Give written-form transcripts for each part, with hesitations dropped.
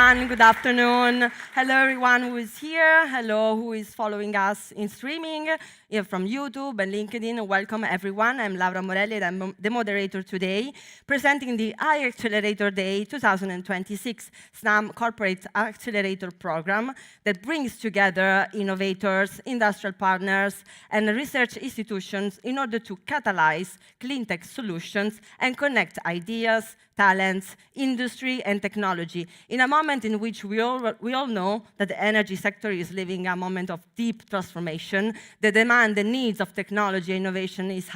everyone. Good afternoon. Hello, everyone who is here. Hello, who is following us in streaming from YouTube and LinkedIn. Welcome, everyone. I'm Laura Morelli, and I'm the moderator today, presenting the Hyaccelerator Day 2026 SNAM Corporate Accelerator Program that brings together innovators, industrial partners, and research institutions in order to catalyze clean tech solutions and connect ideas, talents, industry, and technology in a moment in which we all know that the energy sector is living a moment of deep transformation. The demand, the needs of technology innovation is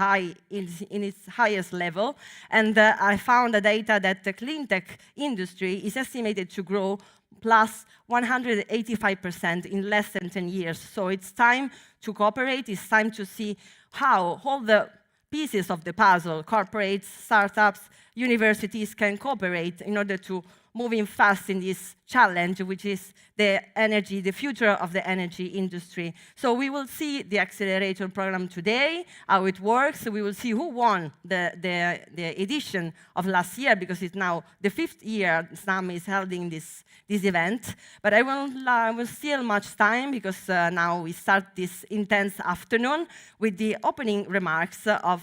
in its highest level. And I found the data that the clean tech industry is estimated to grow plus 185% in less than 10 years. So it's time to cooperate. It's time to see how all the pieces of the puzzle, corporates, startups, universities can cooperate in order to move in fast in this challenge, which is the future of the energy industry. So we will see the accelerator program today, how it works. We will see who won the edition of last year, because it's now the 5th year SNAM is holding this event. But I will steal much time, because now we start this intense afternoon with the opening remarks of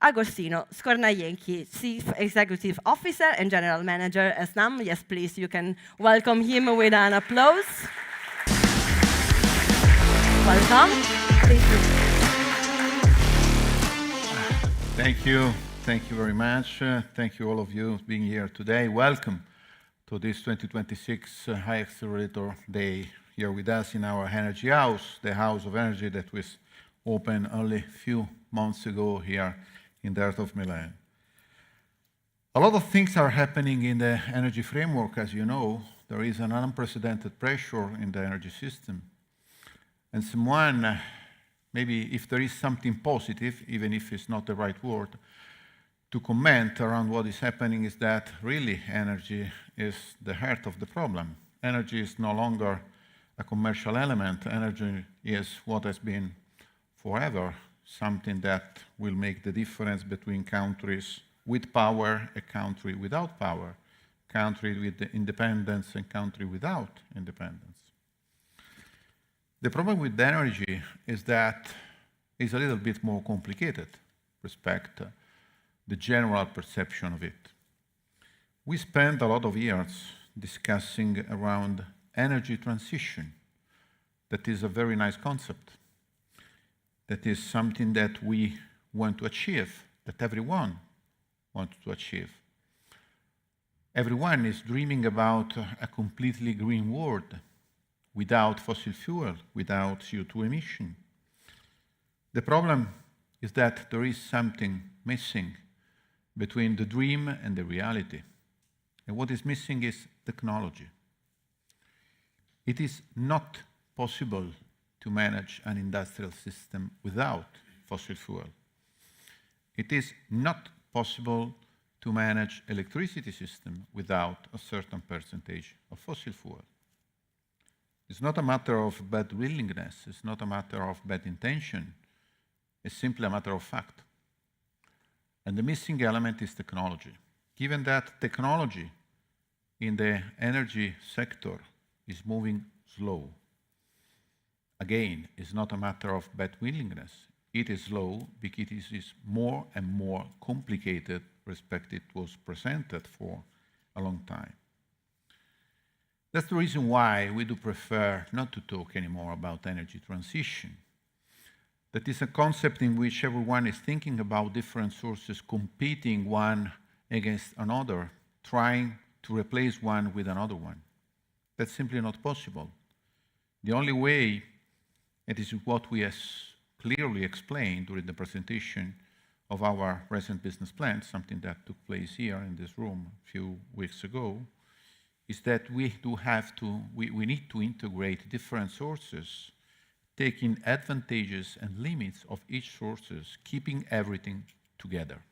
Agostino Scornajenchi, Chief Executive Officer and General Manager at SNAM. Yes, please, you can welcome him with an applause. Welcome. Thank you. Thank you very much. Thank you all of you being here today. Welcome to this 2026 Hyaccelerator Day here with us in our Energy House, the House of Energy that was opened only a few months ago here in the heart of Milan. A lot of things are happening in the energy framework, as you know. There is an unprecedented pressure in the energy system. And someone, maybe if there is something positive, even if it's not the right word, to comment around what is happening is that really energy is the heart of the problem. Energy is no longer a commercial element. Energy is what has been forever something that will make the difference between countries with power, a country without power, country with independence, and country without independence. The problem with energy is that it's a little bit more complicated respect to the general perception of it. We spent a lot of years discussing around energy transition. That is a very nice concept. That is something that we want to achieve, that everyone wants to achieve. Everyone is dreaming about a completely green world, without fossil fuel, without CO2 emission. The problem is that there is something missing between the dream and the reality. And what is missing is technology. It is not possible to manage an industrial system without fossil fuel. It is not possible to manage electricity system without a certain percentage of fossil fuel. It's not a matter of bad willingness, it's not a matter of bad intention, it's simply a matter of fact. And the missing element is technology. Given that technology in the energy sector is moving slow, again, it's not a matter of bad willingness. It is slow because it is more and more complicated respect it was presented for a long time. That's the reason why we do prefer not to talk anymore about energy transition. That is a concept in which everyone is thinking about different sources competing one against another, trying to replace one with another one. That's simply not possible. The only way, it is what we have clearly explained during the presentation of our recent business plan, something that took place here in this room a few weeks ago, is that we need to integrate different sources, taking advantages and limits of each sources, keeping everything together.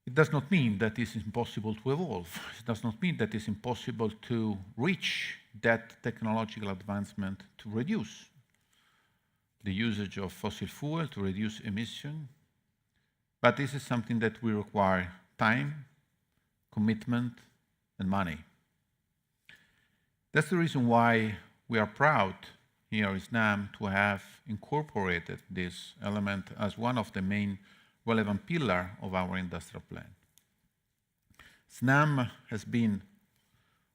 It does not mean that it's impossible to evolve. It does not mean that it's impossible to reach that technological advancement to reduce the usage of fossil fuel, to reduce emission. But this is something that will require time, commitment, and money. That's the reason why we are proud here in SNAM to have incorporated this element as one of the main relevant pillars of our industrial plan. SNAM has been,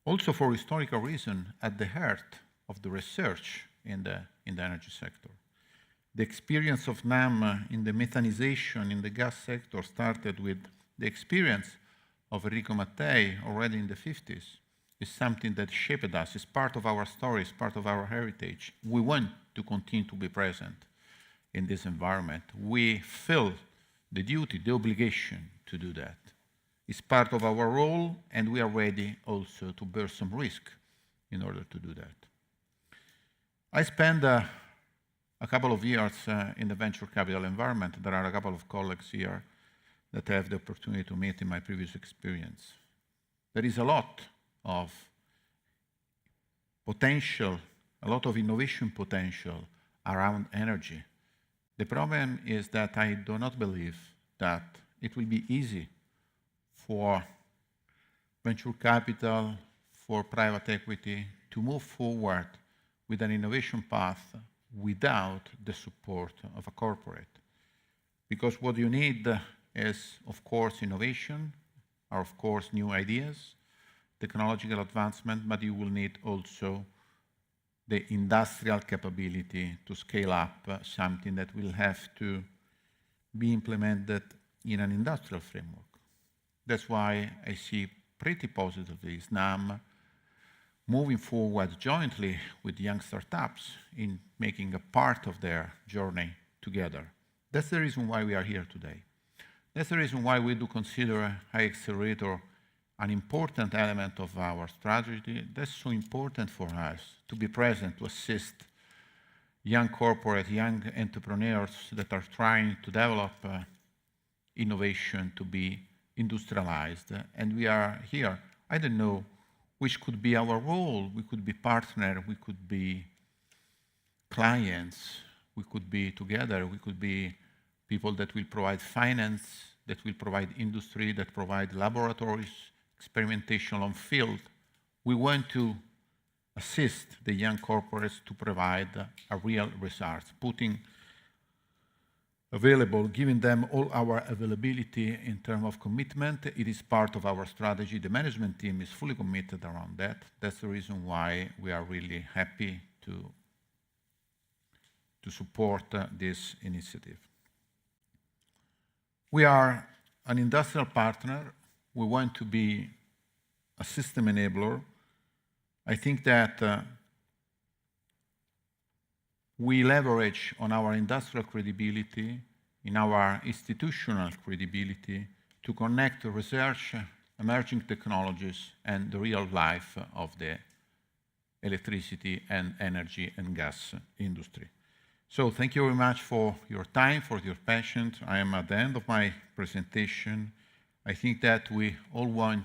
also for historical reason, at the heart of the research in the energy sector. The experience of NAM in the methanization in the gas sector started with the experience of Enrico Mattei already in the 50s. It's something that shaped us. It's part of our story. It's part of our heritage. We want to continue to be present in this environment. We feel the duty, the obligation to do that. It's part of our role, and we are ready also to bear some risk in order to do that. I spent a couple of years in the venture capital environment. There are a couple of colleagues here that I have the opportunity to meet in my previous experience. There is a lot of potential, a lot of innovation potential around energy. The problem is that I do not believe that it will be easy for venture capital, for private equity to move forward with an innovation path without the support of a corporate. Because what you need is, of course, innovation, or of course, new ideas, technological advancement, but you will need also the industrial capability to scale up something that will have to be implemented in an industrial framework. That's why I see pretty positively SNAM moving forward jointly with young startups in making a part of their journey together. That's the reason why we are here today. That's the reason why we do consider Hyaccelerator an important element of our strategy. That's so important for us to be present, to assist young corporate, young entrepreneurs that are trying to develop innovation to be industrialized. And we are here. I don't know which could be our role. We could be partner, we could be clients, we could be together, we could be people that will provide finance, that will provide industry, that provide laboratories, experimentation on field. We want to assist the young corporates to provide a real results, putting available, giving them all our availability in terms of commitment. It is part of our strategy. The management team is fully committed around that. That's the reason why we are really happy to support this initiative. We are an industrial partner. We want to be a system enabler. I think that we leverage on our industrial credibility, in our institutional credibility, to connect research, emerging technologies, and the real life of the electricity and energy and gas industry. So thank you very much for your time, for your patience. I am at the end of my presentation. I think that we all want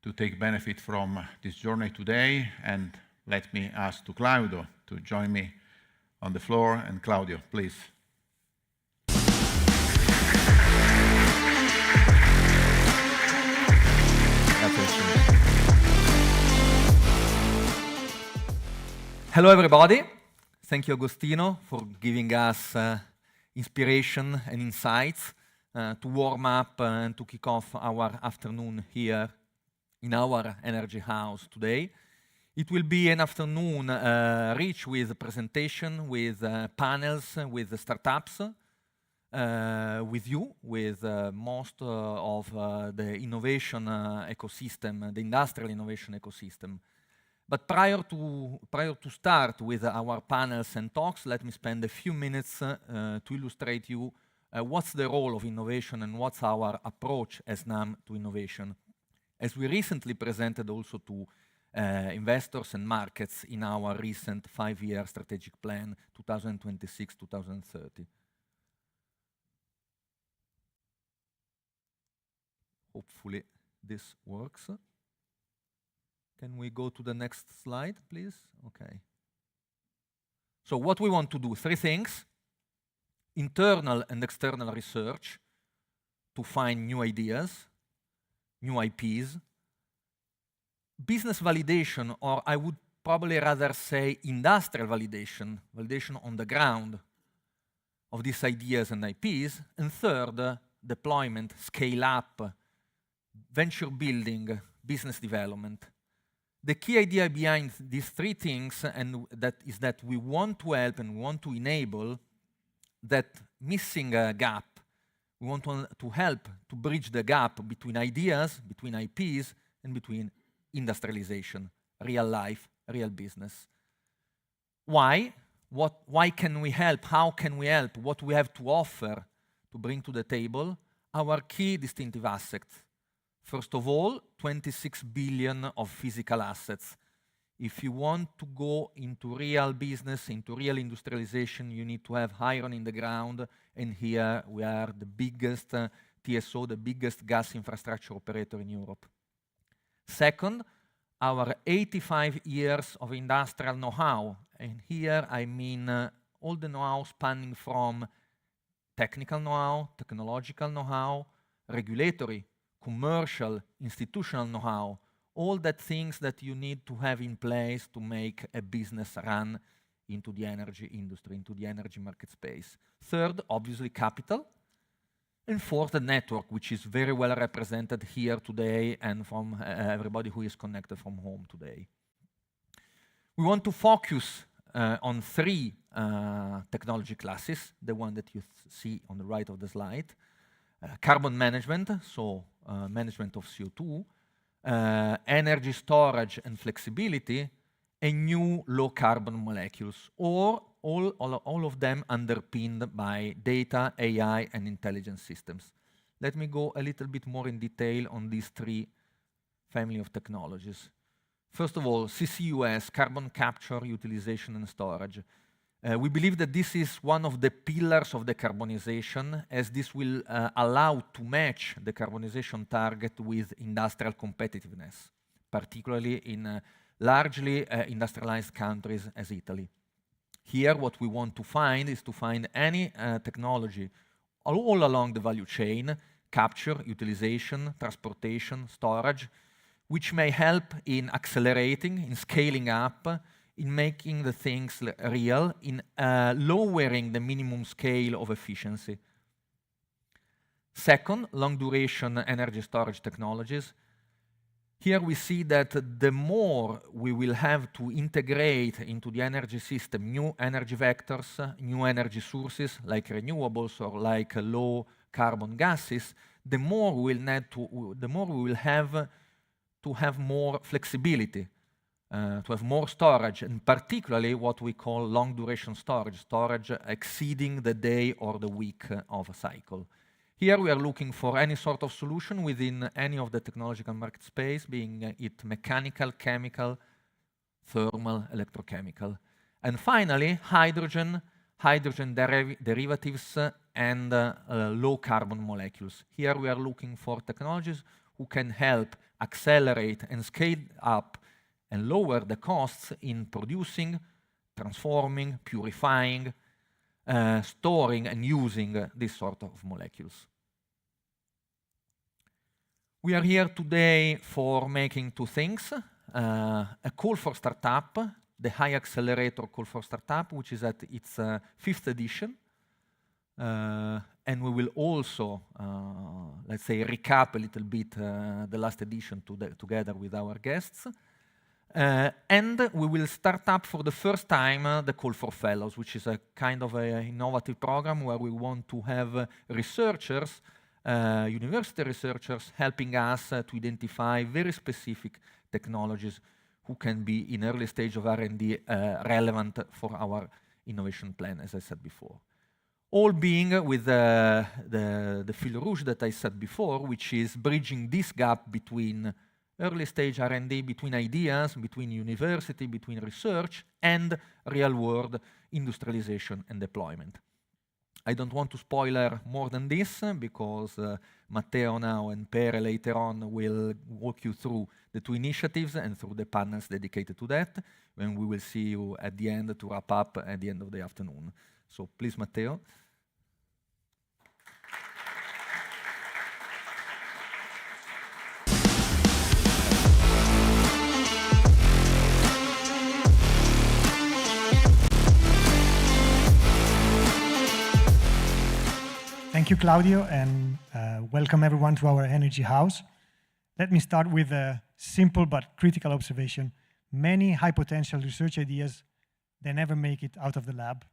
to take benefit from this journey today, and let me ask to Claudio to join me on the floor. And Claudio, please. Hello, everybody. Thank you, Agostino, for giving us inspiration and insights to warm up and to kick off our afternoon here in our energy house today. It will be an afternoon rich with presentation, with panels, with startups, with you, with most of the innovation ecosystem, the industrial innovation ecosystem. But prior to start with our panels and talks, let me spend a few minutes to illustrate you what's the role of innovation and what's our approach as NAM to innovation, as we recently presented also to investors and markets in our recent 5-year strategic plan, 2026-2030. Hopefully this works. Can we go to the next slide, please? Okay. So what we want to do, 3 things: internal and external research to find new ideas, new IPs, business validation, or I would probably rather say industrial validation, validation on the ground of these ideas and IPs. And third, deployment, scale up, venture building, business development. The key idea behind these three things is that we want to help and we want to enable that missing gap. We want to help to bridge the gap between ideas, between IPs, and between industrialization, real life, real business. Why? Why can we help? How can we help? What we have to offer to bring to the table? Our key distinctive assets. First of all, 26 billion of physical assets. If you want to go into real business, into real industrialization, you need to have iron in the ground, and here we are the biggest TSO, the biggest gas infrastructure operator in Europe. Second, our 85 years of industrial know-how, and here I mean all the know-how spanning from technical know-how, technological know-how, regulatory, commercial, institutional know-how, all that things that you need to have in place to make a business run into the energy industry, into the energy market space. Third, obviously capital. And fourth, the network, which is very well represented here today and from everybody who is connected from home today. We want to focus on three technology classes, the one that you see on the right of the slide. Carbon management, so management of CO2, energy storage and flexibility, and new low carbon molecules, or all of them underpinned by data, AI, and intelligence systems. Let me go a little bit more in detail on these three family of technologies. First of all, CCUS, carbon capture, utilization, and storage. We believe that this is one of the pillars of decarbonization, as this will allow to match the decarbonization target with industrial competitiveness, particularly in largely industrialized countries as Italy. Here, what we want to find is to find any technology all along the value chain, capture, utilization, transportation, storage, which may help in accelerating, in scaling up, in making the things real, in lowering the minimum scale of efficiency. Second, long-duration energy storage technologies. Here we see that the more we will have to integrate into the energy system new energy vectors, new energy sources like renewables or like low carbon gases, the more we will have to have more flexibility, to have more storage, and particularly what we call long duration storage exceeding the day or the week of a cycle. Here we are looking for any sort of solution within any of the technological market space, being it mechanical, chemical, thermal, electrochemical. And finally, hydrogen derivatives, and low carbon molecules. Here we are looking for technologies who can help accelerate and scale up and lower the costs in producing, transforming, purifying, storing and using this sort of molecules. We are here today for making two things. A Call4Startup, the Hyaccelerator Call4Startup, which is at its 5th edition. And we will also, let's say, recap a little bit the last edition together with our guests. And we will start up for the first time the Call4Fellows, which is a kind of an innovative program where we want to have researchers, university researchers, helping us to identify very specific technologies who can be in early stage of R&D relevant for our innovation plan, as I said before. All being with the fil rouge that I said before, which is bridging this gap between early stage R&D, between ideas, between university, between research, and real-world industrialization and deployment. I don't want to spoiler more than this, because Matteo now and Pere later on will walk you through the two initiatives and through the panels dedicated to that, when we will see you at the end to wrap up at the end of the afternoon. So please, Matteo. Thank you, Claudio, and welcome everyone to our Energy House. Let me start with a simple but critical observation. Many high-potential research ideas, they never make it out of the lab.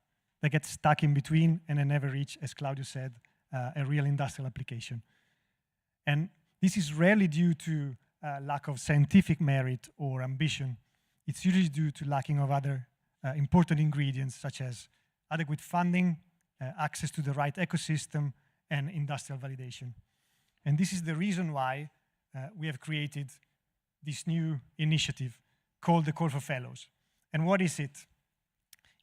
They get stuck in between and they never reach, as Claudio said, a real industrial application. And this is rarely due to lack of scientific merit or ambition. It's usually due to lacking of other important ingredients, such as adequate funding, access to the right ecosystem, and industrial validation. And this is the reason why we have created this new initiative called the Call4Fellows. And what is it?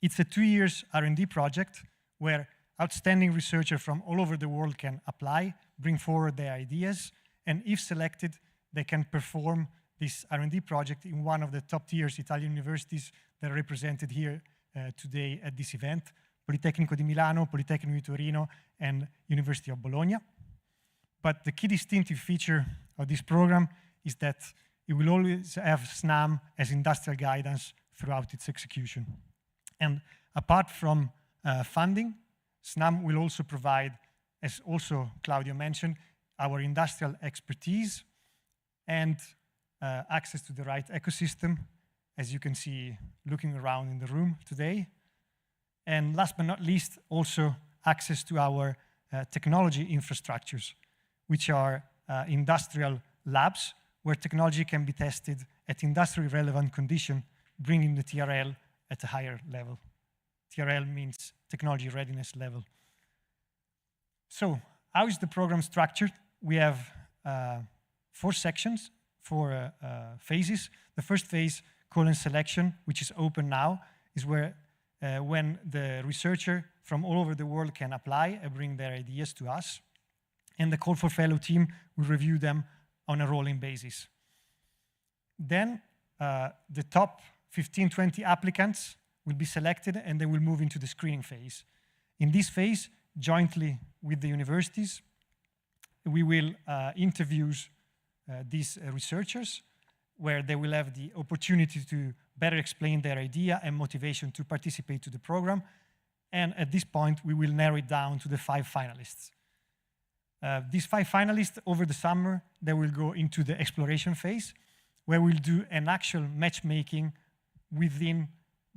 It's a 2-year R&D project where outstanding researchers from all over the world can apply, bring forward their ideas, and if selected, they can perform this R&D project in one of the top-tier Italian universities that are represented here today at this event: Politecnico di Milano, Politecnico di Torino, and University of Bologna. But the key distinctive feature of this program is that it will always have SNAM as industrial guidance throughout its execution. And apart from funding, SNAM will also provide, as also Claudio mentioned, our industrial expertise and access to the right ecosystem, as you can see looking around in the room today. And last but not least, also access to our technology infrastructures, which are industrial labs where technology can be tested at industrially relevant condition, bringing the TRL at a higher level. TRL means technology readiness level. So how is the program structured? We have 4 sections, 4 phases. The first phase, call-in selection, which is open now, is where when the researcher from all over the world can apply and bring their ideas to us. And the Call4Fellow team will review them on a rolling basis. Then the top 15, 20 applicants will be selected and they will move into the screening phase. In this phase, jointly with the universities, we will interview these researchers, where they will have the opportunity to better explain their idea and motivation to participate to the program. And at this point, we will narrow it down to the 5 finalists. These 5 finalists, over the summer, they will go into the exploration phase, where we'll do an actual matchmaking within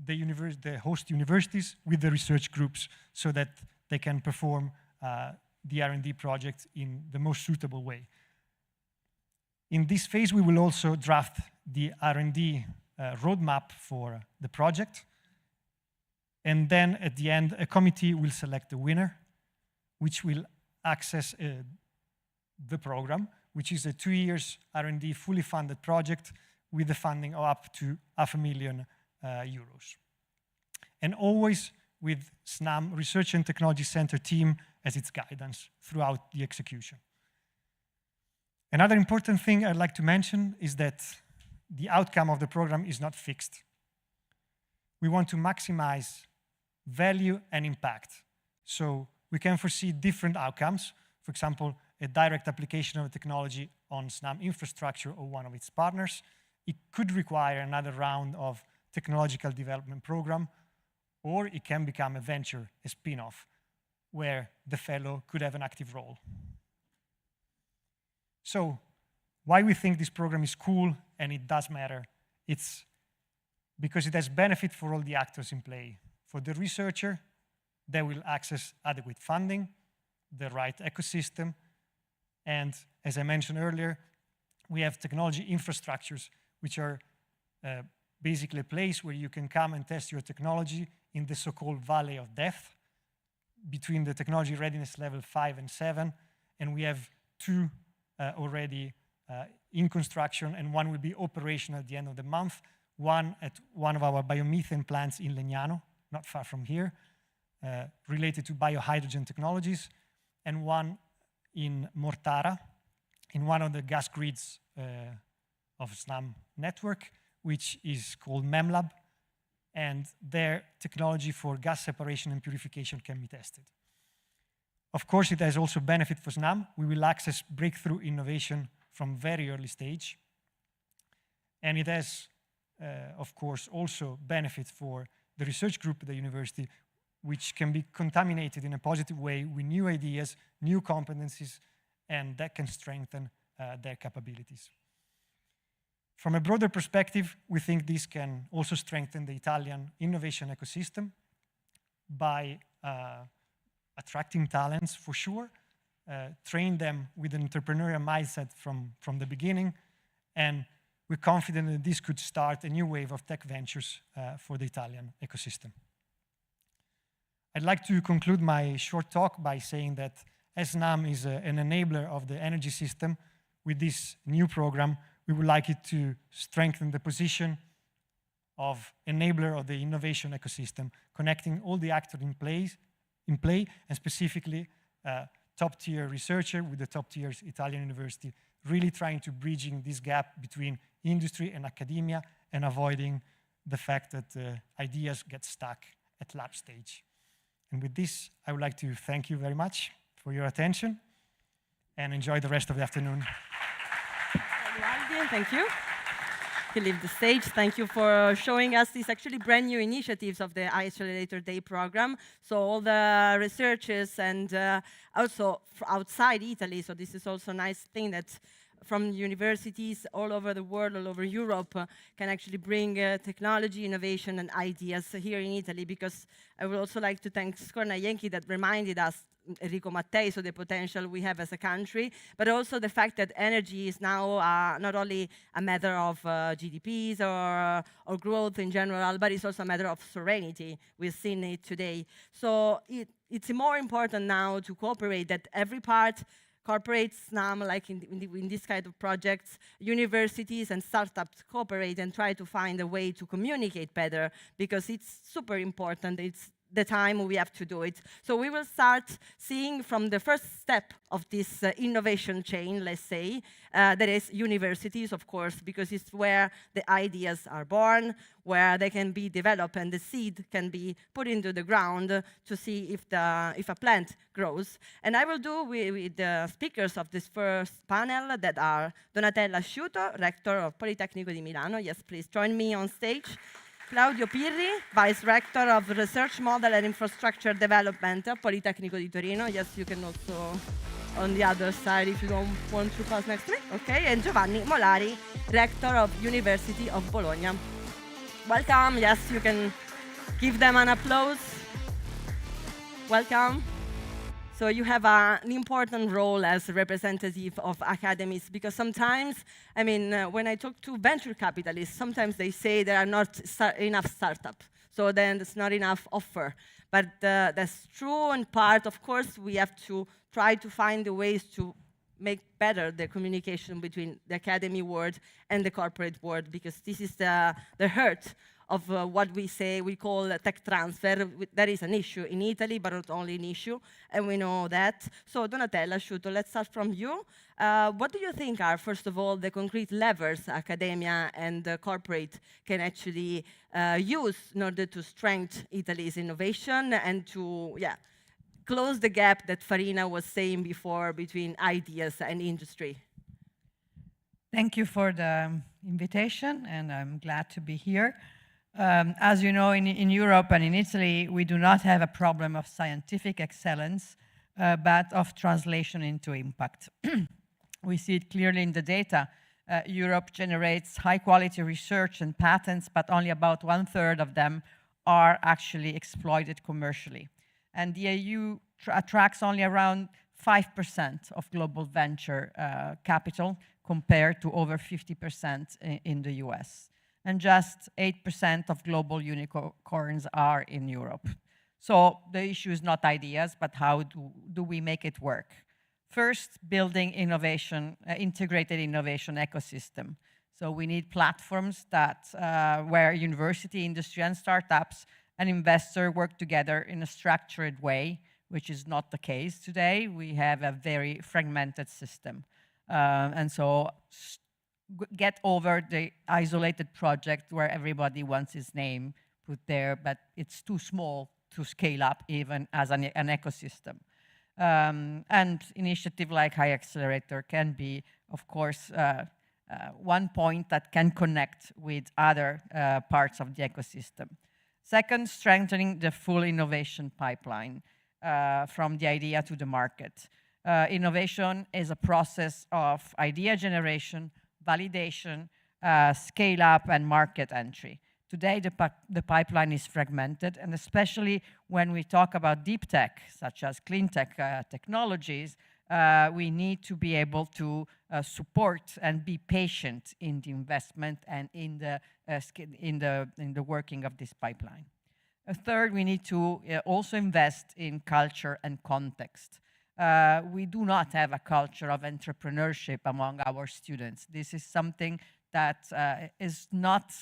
the host universities with the research groups, so that they can perform the R&D project in the most suitable way. In this phase, we will also draft the R&D roadmap for the project. And then at the end, a committee will select the winner, which will access the program, which is a 2-year R&D fully funded project with the funding of up to €500,000. And always with SNAM Research and Technology Center team as its guidance throughout the execution. Another important thing I'd like to mention is that the outcome of the program is not fixed. We want to maximize value and impact. So we can foresee different outcomes. For example, a direct application of a technology on SNAM infrastructure or one of its partners. It could require another round of technological development program, or it can become a venture, a spin-off, where the fellow could have an active role. So why we think this program is cool and it does matter? It's because it has benefit for all the actors in play. For the researcher, they will access adequate funding, the right ecosystem, and as I mentioned earlier, we have technology infrastructures, which are basically a place where you can come and test your technology in the so-called valley of death, between the technology readiness level 5 and 7, and we have 2 already in construction, and 1 will be operational at the end of the month, 1 at one of our biomethane plants in Legnano, not far from here, related to biohydrogen technologies, and 1 in Mortara, in one of the gas grids of SNAM network, which is called MEMLab, and their technology for gas separation and purification can be tested. Of course, it has also benefit for SNAM. We will access breakthrough innovation from very early stage. And it has, of course, also benefit for the research group at the university, which can be contaminated in a positive way with new ideas, new competencies, and that can strengthen their capabilities. From a broader perspective, we think this can also strengthen the Italian innovation ecosystem by attracting talents for sure, train them with an entrepreneurial mindset from the beginning, and we're confident that this could start a new wave of tech ventures for the Italian ecosystem. I'd like to conclude my short talk by saying that SNAM is an enabler of the energy system. With this new program, we would like it to strengthen the position of enabler of the innovation ecosystem, connecting all the actors in play, and specifically top-tier researcher with the top-tier Italian university, really trying to bridging this gap between industry and academia and avoiding the fact that ideas get stuck at lab stage. And with this, I would like to thank you very much for your attention and enjoy the rest of the afternoon. Thank you. You leave the stage. Thank you for showing us these actually brand new initiatives of the Hyaccelerator Day program. So all the researchers and also outside Italy, so this is also a nice thing that from universities all over the world, all over Europe, can actually bring technology, innovation, and ideas here in Italy, because I would also like to thank Scorna Yankee that reminded us, Enrico Mattei, so the potential we have as a country, but also the fact that energy is now not only a matter of GDPs or growth in general, but it's also a matter of sovereignty. We've seen it today. So it's more important now to cooperate, that every part, corporates, SNAM, like in this kind of projects, universities and startups cooperate and try to find a way to communicate better, because it's super important. It's the time we have to do it. So we will start seeing from the first step of this innovation chain, let's say, that is universities, of course, because it's where the ideas are born, where they can be developed and the seed can be put into the ground to see if a plant grows. And I will do with the speakers of this first panel that are Donatella Asciuto, Rector of Politecnico di Milano. Yes, please join me on stage. Claudio Pirri, Vice Rector of Research Model and Infrastructure Development at Politecnico di Torino. Yes, you can also on the other side if you don't want to pass next to me. Okay, and Giovanni Molari, Rector of University of Bologna. Welcome. Yes, you can give them an applause. Welcome. So you have an important role as a representative of academies, because sometimes, I mean, when I talk to venture capitalists, sometimes they say there are not enough startups, so then there's not enough offer. But that's true in part. Of course, we have to try to find the ways to make better the communication between the academy world and the corporate world, because this is the hurt of what we say we call tech transfer. That is an issue in Italy, but not only an issue, and we know that. So Donatella Asciuto, let's start from you. What do you think are, first of all, the concrete levers academia and corporate can actually use in order to strengthen Italy's innovation and to close the gap that Farina was saying before between ideas and industry? Thank you for the invitation, and I'm glad to be here. As you know, in Europe and in Italy, we do not have a problem of scientific excellence, but of translation into impact. We see it clearly in the data. Europe generates high-quality research and patents, but only about 1/3 of them are actually exploited commercially. And the EU attracts only around 5% of global venture capital, compared to over 50% in the US. And just 8% of global unicorns are in Europe. So the issue is not ideas, but how do we make it work? First, building innovation, integrated innovation ecosystem. So we need platforms that where university, industry, and startups and investors work together in a structured way, which is not the case today. We have a very fragmented system. And so get over the isolated project where everybody wants his name put there, but it's too small to scale up even as an ecosystem. And initiative like Hyaccelerator can be, of course, one point that can connect with other parts of the ecosystem. Second, strengthening the full innovation pipeline from the idea to the market. Innovation is a process of idea generation, validation, scale up, and market entry. Today, the pipeline is fragmented, and especially when we talk about deep tech, such as clean tech technologies, we need to be able to support and be patient in the investment and in the working of this pipeline. Third, we need to also invest in culture and context. We do not have a culture of entrepreneurship among our students. This is something that is not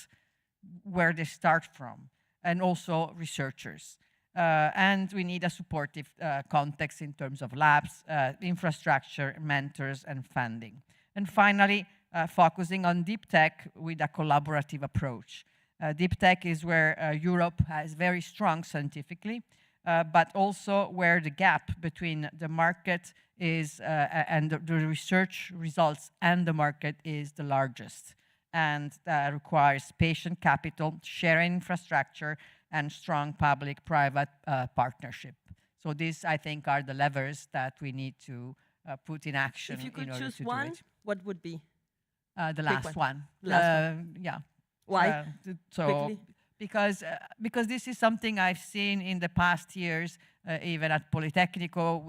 where they start from, and also researchers. And we need a supportive context in terms of labs, infrastructure, mentors, and funding. And finally, focusing on deep tech with a collaborative approach. Deep tech is where Europe is very strong scientifically, but also where the gap between the market is and the research results and the market is the largest, and requires patient capital, sharing infrastructure, and strong public-private partnership. So these, I think, are the levers that we need to put in action. If you could choose one, what would be? The last one. Yeah. Why? So because this is something I've seen in the past years, even at Politecnico,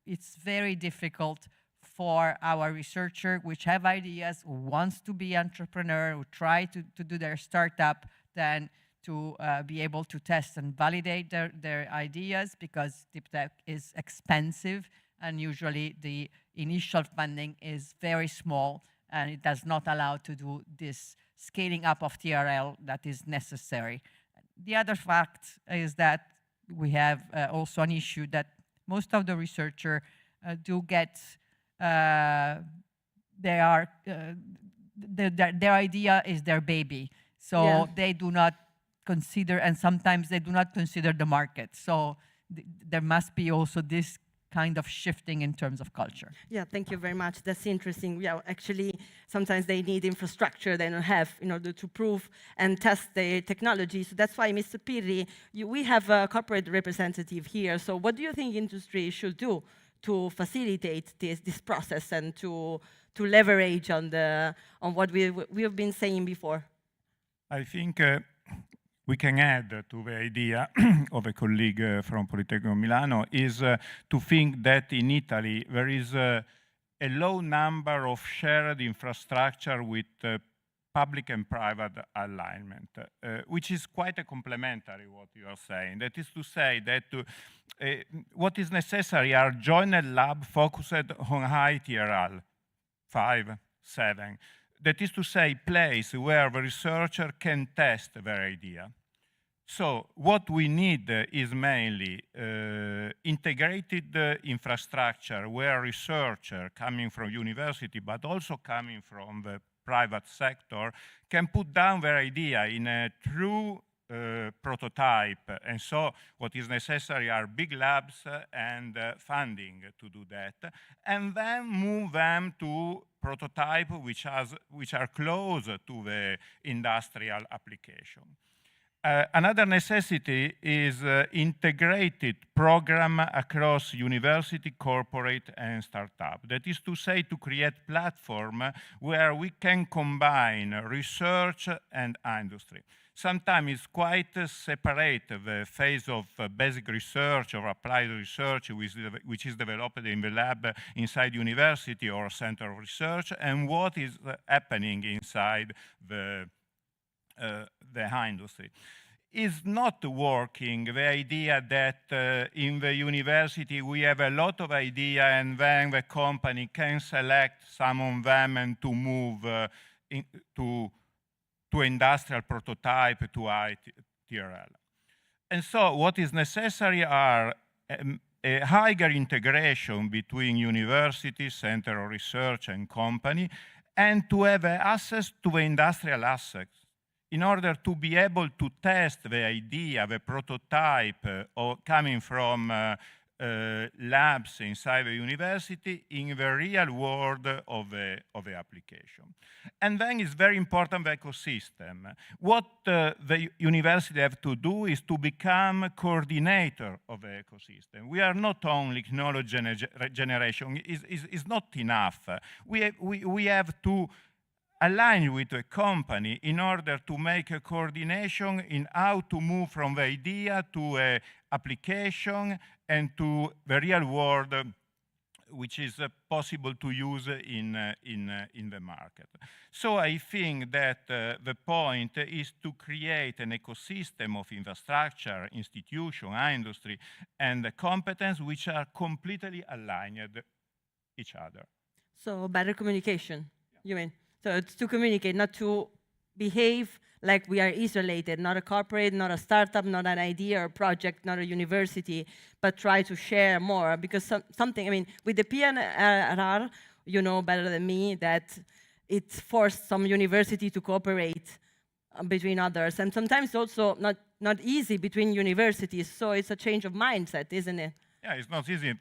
it's very difficult for our researcher which have ideas, who wants to be entrepreneur, who try to do their startup, then to be able to test and validate their ideas, because deep tech is expensive and usually the initial funding is very small, and it does not allow to do this scaling up of TRL that is necessary. The other fact is that we have also an issue that most of the researchers do get their idea is their baby. So they do not consider, and sometimes they do not consider the market. So there must be also this kind of shifting in terms of culture. Yeah, thank you very much. That's interesting. Yeah, actually, sometimes they need infrastructure they don't have in order to prove and test the technology. So that's why, Mr. Pirri, we have a corporate representative here. So what do you think industry should do to facilitate this process and to leverage on what we have been saying before? I think we can add to the idea of a colleague from Politecnico Milano is to think that in Italy there is a low number of shared infrastructure with public and private alignment, which is quite a complementary what you are saying. That is to say that what is necessary are joint lab focused on high TRL, 5, 7. That is to say, place where the researcher can test their idea. So what we need is mainly integrated infrastructure where researcher coming from university, but also coming from the private sector, can put down their idea in a true prototype. And so what is necessary are big labs and funding to do that, and then move them to prototype which are close to the industrial application. Another necessity is integrated program across university, corporate, and startup. That is to say, to create platform where we can combine research and industry. Sometimes it's quite separate the phase of basic research or applied research, which is developed in the lab inside university or center of research, and what is happening inside the industry. Is not working the idea that in the university we have a lot of idea and then the company can select some of them and to move to industrial prototype to TRL. And so what is necessary are a higher integration between university, center of research, and company, and to have access to the industrial assets in order to be able to test the idea, the prototype, or coming from labs inside the university in the real world of the application. And then it's very important the ecosystem. What the university have to do is to become coordinator of the ecosystem. We are not only knowledge generation, is not enough. We have to align with a company in order to make a coordination in how to move from the idea to an application and to the real world, which is possible to use in the market. So I think that the point is to create an ecosystem of infrastructure, institution, industry, and competence which are completely aligned each other. So better communication, you mean? So it's to communicate, not to behave like we are isolated, not a corporate, not a startup, not an idea or project, not a university, but try to share more. Because something, I mean, with the PNRR, you know better than me that it forced some university to cooperate between others. And sometimes also not easy between universities. So it's a change of mindset, isn't it? Yeah, it's not easy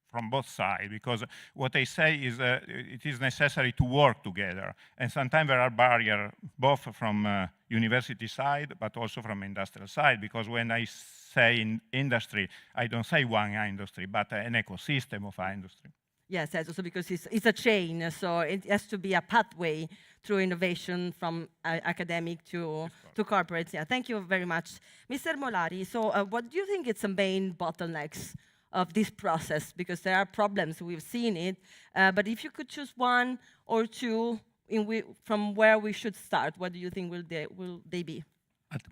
from both sides, because what they say is it is necessary to work together. And sometimes there are barriers, both from university side, but also from industrial side, because when I say in industry, I don't say one industry, but an ecosystem of industry. Yes, also because it's a chain, so it has to be a pathway through innovation from academic to corporates. Yeah, thank you very much. Mr. Molari, so what do you think is the main bottlenecks of this process? Because there are problems, we've seen it, but if you could choose one or two from where we should start, what do you think will they be?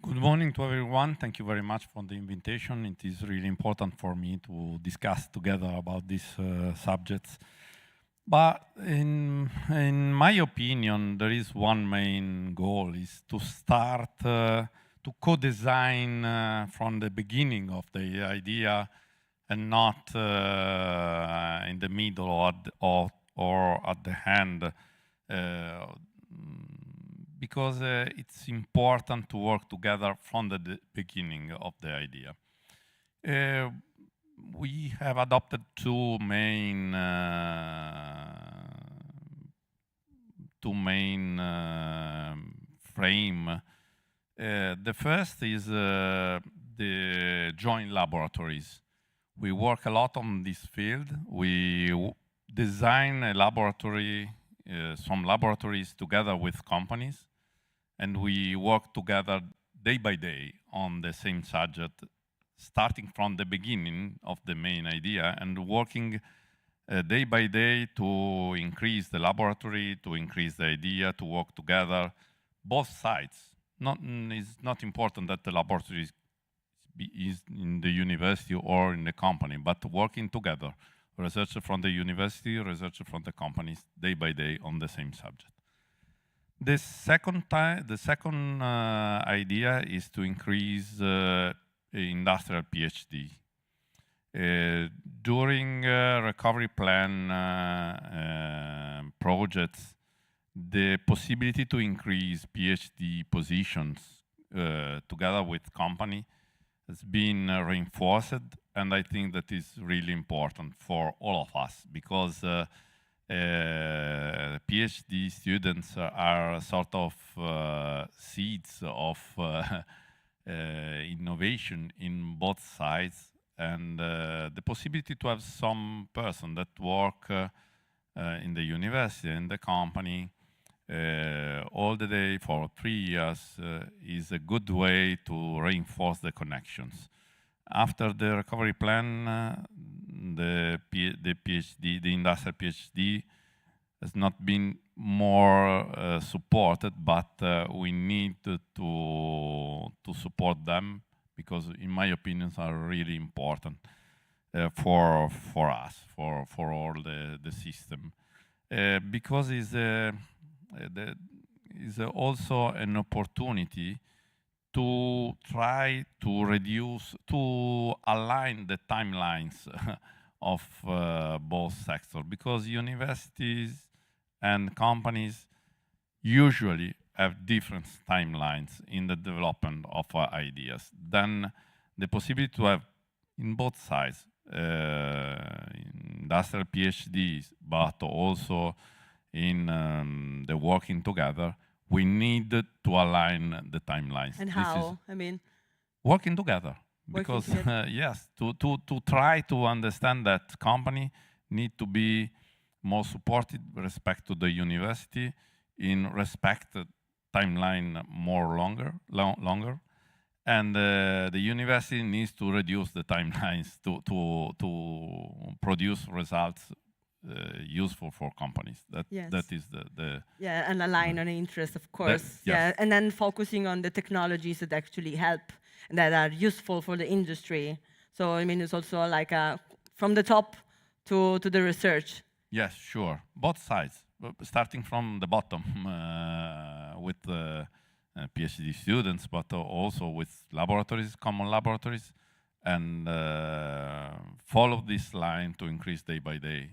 Good morning to everyone. Thank you very much for the invitation. It is really important for me to discuss together about these subjects. But in my opinion, there is one main goal, is to start to co-design from the beginning of the idea and not in the middle or at the end, because it's important to work together from the beginning of the idea. We have adopted two main frame. The first is the joint laboratories. We work a lot on this field. We design a laboratory, some laboratories together with companies, and we work together day by day on the same subject, starting from the beginning of the main idea and working day by day to increase the laboratory, to increase the idea, to work together, both sides. It's not important that the laboratory is in the university or in the company, but working together, researcher from the university, researcher from the companies, day by day on the same subject. The second idea is to increase industrial PhD. During recovery plan projects, the possibility to increase PhD positions together with company has been reinforced, and I think that is really important for all of us, because PhD students are sort of seeds of innovation in both sides, and the possibility to have some person that work in the university, in the company, all the day for 3 years is a good way to reinforce the connections. After the recovery plan, the PhD, the industrial PhD, has not been more supported, but we need to support them, because in my opinion are really important for us, for all the system, because it's also an opportunity to try to reduce, to align the timelines of both sectors, because universities and companies usually have different timelines in the development of ideas. Then the possibility to have in both sides industrial PhDs, but also in the working together, we need to align the timelines. And This how? is I mean, working together. Working Because, together. yes, to try to understand that company need to be more supported with respect to the university, in respect timeline more longer, and the university needs to reduce the timelines to produce results useful for companies. Yes. That is the yeah, and align on interest, of course. Yeah, yes. and then focusing on the technologies that actually help and that are useful for the industry. So I mean, it's also like from the top to the research. Yes, sure. Both sides, starting from the bottom with PhD students, but also with laboratories, common laboratories, and follow this line to increase day by day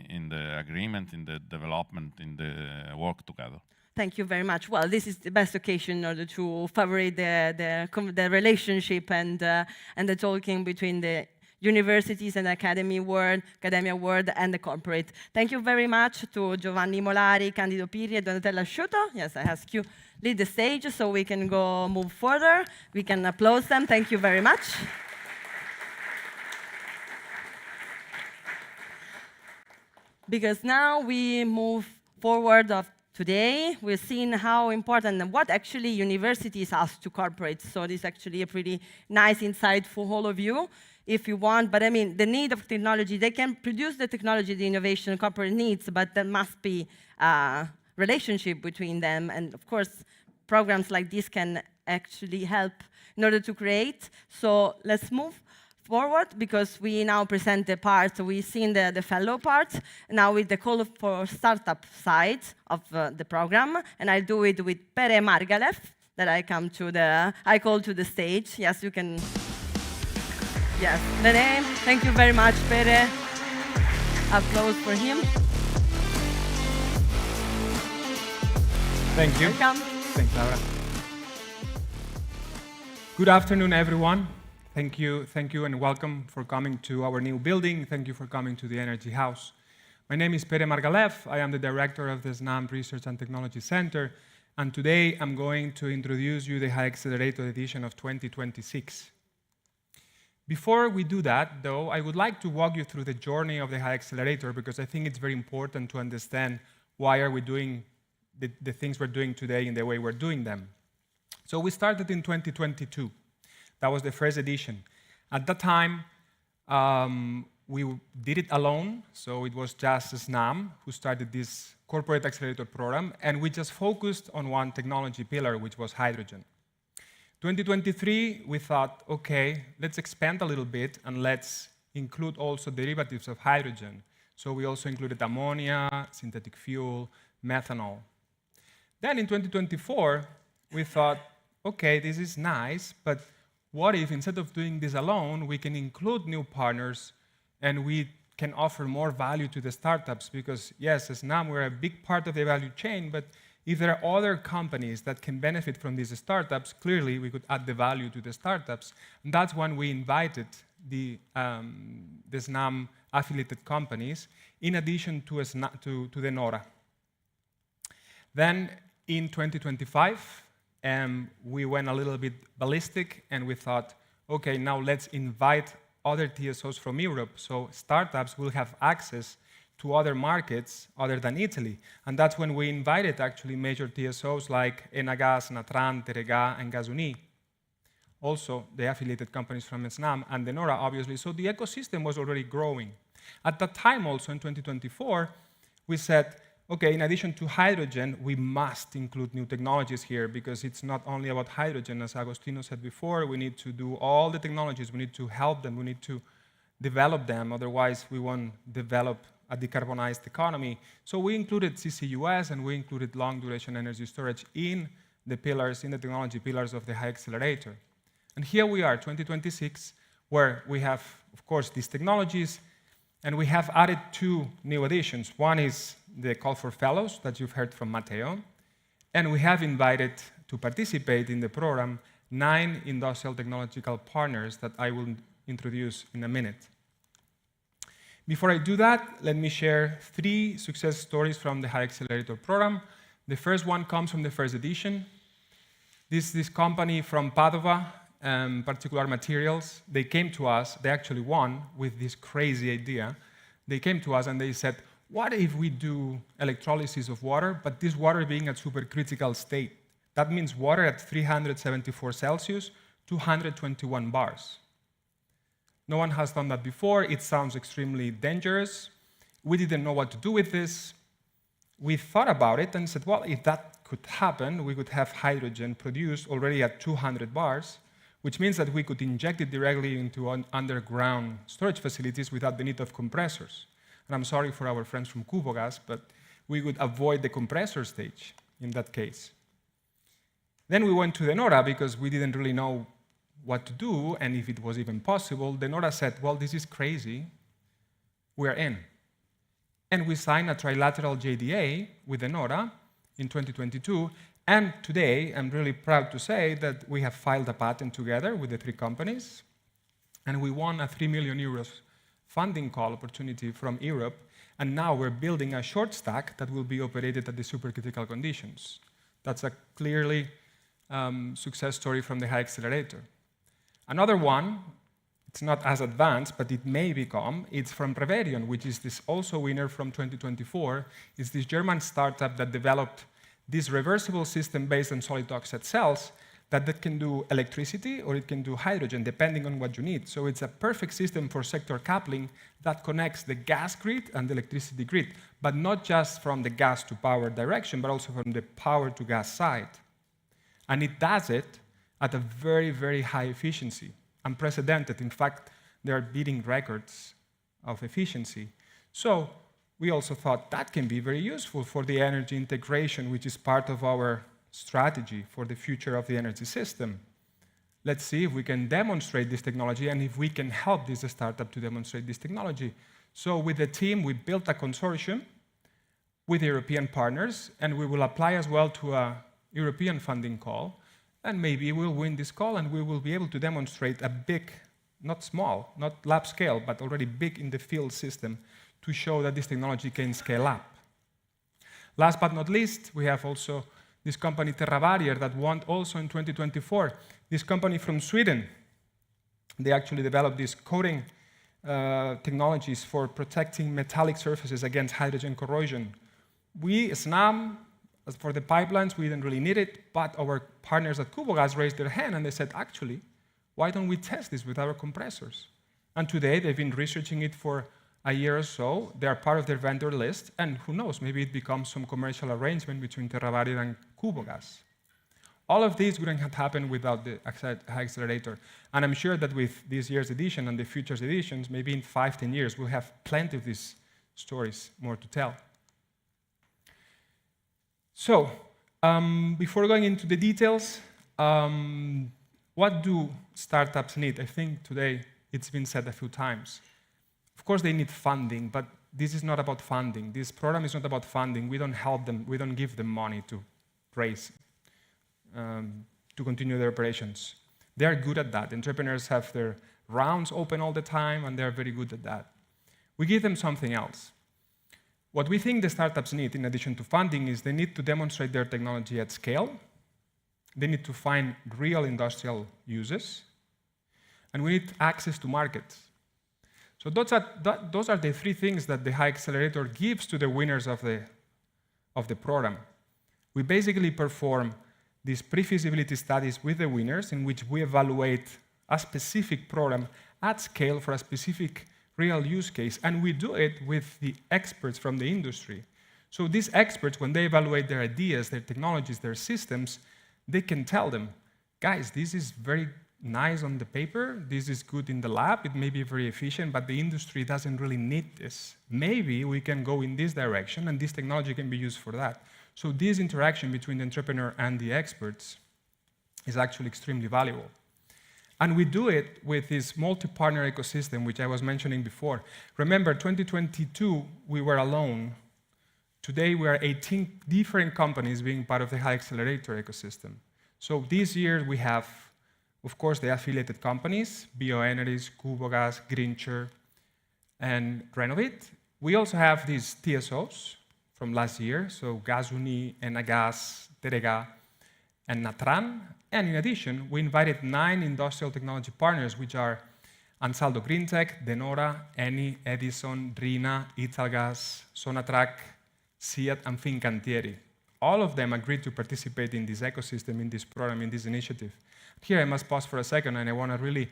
in the agreement, in the development, in the work together. Thank you very much. Well, this is the best occasion in order to favorite the relationship and the talking between the universities and academia world, and the corporate. Thank you very much to Giovanni Molari, Candido Pirri, and Donatella Asciutto. Yes, I ask you lead the stage so we can move further. We can applaud them. Thank you very much. Because now we move forward of today, we're seeing how important and what actually universities ask to corporates. So this is actually a pretty nice insight for all of you, if you want. But I mean, the need of technology, they can produce the technology, the innovation corporate needs, but there must be a relationship between them. And of course, programs like this can actually help in order to create. So let's move forward, because we now present the part, we've seen the fellow part, now with the Call4Startup side of the program, and I'll do it with Pere Margalev, that I call to the stage. Yes, you can, yes, the name. Thank you very much, Pere. Applause for him. Thank you. Welcome. Thanks, Laura. Good afternoon, everyone. Thank you, and welcome for coming to our new building. Thank you for coming to the Energy House. My name is Pere Margalev. I am the director of the SNAM Research and Technology Center, and today I'm going to introduce you the Hyaccelerator edition of 2026. Before we do that, though, I would like to walk you through the journey of the Hyaccelerator, because I think it's very important to understand why are we doing the things we're doing today in the way we're doing them. So we started in 2022. That was the first edition. At that time, we did it alone, so it was just SNAM who started this corporate accelerator program, and we just focused on one technology pillar, which was hydrogen. 2023, we thought, okay, let's expand a little bit and let's include also derivatives of hydrogen. So we also included ammonia, synthetic fuel, methanol. Then in 2024, we thought, okay, this is nice, but what if instead of doing this alone, we can include new partners and we can offer more value to the startups? Because yes, as SNAM, we're a big part of the value chain, but if there are other companies that can benefit from these startups, clearly we could add the value to the startups. And that's when we invited the SNAM affiliated companies, in addition to the NORA. Then in 2025, we went a little bit ballistic and we thought, okay, now let's invite other TSOs from Europe, so startups will have access to other markets other than Italy. And that's when we invited actually major TSOs like Enagas, Natran, Teréga, and Gazuni. Also, the affiliated companies from SNAM and the NORA, obviously. So the ecosystem was already growing. At that time also, in 2024, we said, okay, in addition to hydrogen, we must include new technologies here, because it's not only about hydrogen. As Agostino said before, we need to do all the technologies. We need to help them. We need to develop them. Otherwise, we won't develop a decarbonized economy. So we included CCUS and we included long-duration energy storage in the pillars, in the technology pillars of the Hyaccelerator. And here we are, 2026, where we have, of course, these technologies, and we have added two new additions. One is the Call4Fellows that you've heard from Matteo, and we have invited to participate in the program 9 industrial technological partners that I will introduce in a minute. Before I do that, let me share 3 success stories from the Hyaccelerator program. The first one comes from the first edition. This company from Padova, Particular Materials, they came to us, they actually won with this crazy idea. They came to us and they said, what if we do electrolysis of water, but this water being at supercritical state? That means water at 374 Celsius, 221 bars. No one has done that before. It sounds extremely dangerous. We didn't know what to do with this. We thought about it and said, well, if that could happen, we could have hydrogen produced already at 200 bars, which means that we could inject it directly into underground storage facilities without the need of compressors. And I'm sorry for our friends from Kubogas, but we would avoid the compressor stage in that case. Then we went to the NORA because we didn't really know what to do and if it was even possible. The NORA said, well, this is crazy. We're in. And we signed a trilateral JDA with the NORA in 2022. And today, I'm really proud to say that we have filed a patent together with the 3 companies. And we won a 3 million euros funding call opportunity from Europe. And now we're building a short stack that will be operated at the supercritical conditions. That's a clearly success story from the Hyaccelerator. Another one, it's not as advanced, but it may become, it's from Reverion, which is this also winner from 2024. It's this German startup that developed this reversible system based on solid oxide cells that can do electricity or it can do hydrogen, depending on what you need. So it's a perfect system for sector coupling that connects the gas grid and the electricity grid, but not just from the gas to power direction, but also from the power to gas side. And it does it at a very, very high efficiency, unprecedented. In fact, they are beating records of efficiency. So we also thought that can be very useful for the energy integration, which is part of our strategy for the future of the energy system. Let's see if we can demonstrate this technology and if we can help this startup to demonstrate this technology. So with the team, we built a consortium with European partners, and we will apply as well to a European funding call. And maybe we'll win this call and we will be able to demonstrate a big, not small, not lab scale, but already big in the field system to show that this technology can scale up. Last but not least, we have also this company TerraBarrier that won also in 2024. This company from Sweden, they actually developed these coating technologies for protecting metallic surfaces against hydrogen corrosion. We, SNAM, as for the pipelines, we didn't really need it, but our partners at Kubogas raised their hand and they said, actually, why don't we test this with our compressors? And today, they've been researching it for a year or so. They are part of their vendor list, and who knows, maybe it becomes some commercial arrangement between TerraBarrier and Kubogas. All of this wouldn't have happened without the Hyaccelerator. And I'm sure that with this year's edition and the future editions, maybe in 5-10 years, we'll have plenty of these stories more to tell. So, before going into the details, what do startups need? I think today it's been said a few times. Of course, they need funding, but this is not about funding. This program is not about funding. We don't help them. We don't give them money to raise, to continue their operations. They are good at that. Entrepreneurs have their rounds open all the time, and they're very good at that. We give them something else. What we think the startups need, in addition to funding, is they need to demonstrate their technology at scale. They need to find real industrial uses. And we need access to markets. So those are the 3 things that the Hyaccelerator gives to the winners of the program. We basically perform these pre-feasibility studies with the winners in which we evaluate a specific program at scale for a specific real use case, and we do it with the experts from the industry. So these experts, when they evaluate their ideas, their technologies, their systems, they can tell them, guys, this is very nice on the paper, this is good in the lab, it may be very efficient, but the industry doesn't really need this. Maybe we can go in this direction, and this technology can be used for that. So this interaction between the entrepreneur and the experts is actually extremely valuable. And we do it with this multi-partner ecosystem, which I was mentioning before. Remember, 2022, we were alone. Today, we are 18 different companies being part of the Hyaccelerator ecosystem. So this year, we have, of course, the affiliated companies, Bioenergies, Kubogas, Grincher, and renovate. We also have these TSOs from last year, so Gasuni, Enagas, Terega, and Natran. And in addition, we invited 9 industrial technology partners, which are Ansaldo Greentech, Denora, Eni, Edison, Drina, Italgas, Sonatrach, SIAT, and Fincantieri. All of them agreed to participate in this ecosystem, in this program, in this initiative. Here I must pause for a second, and I want to really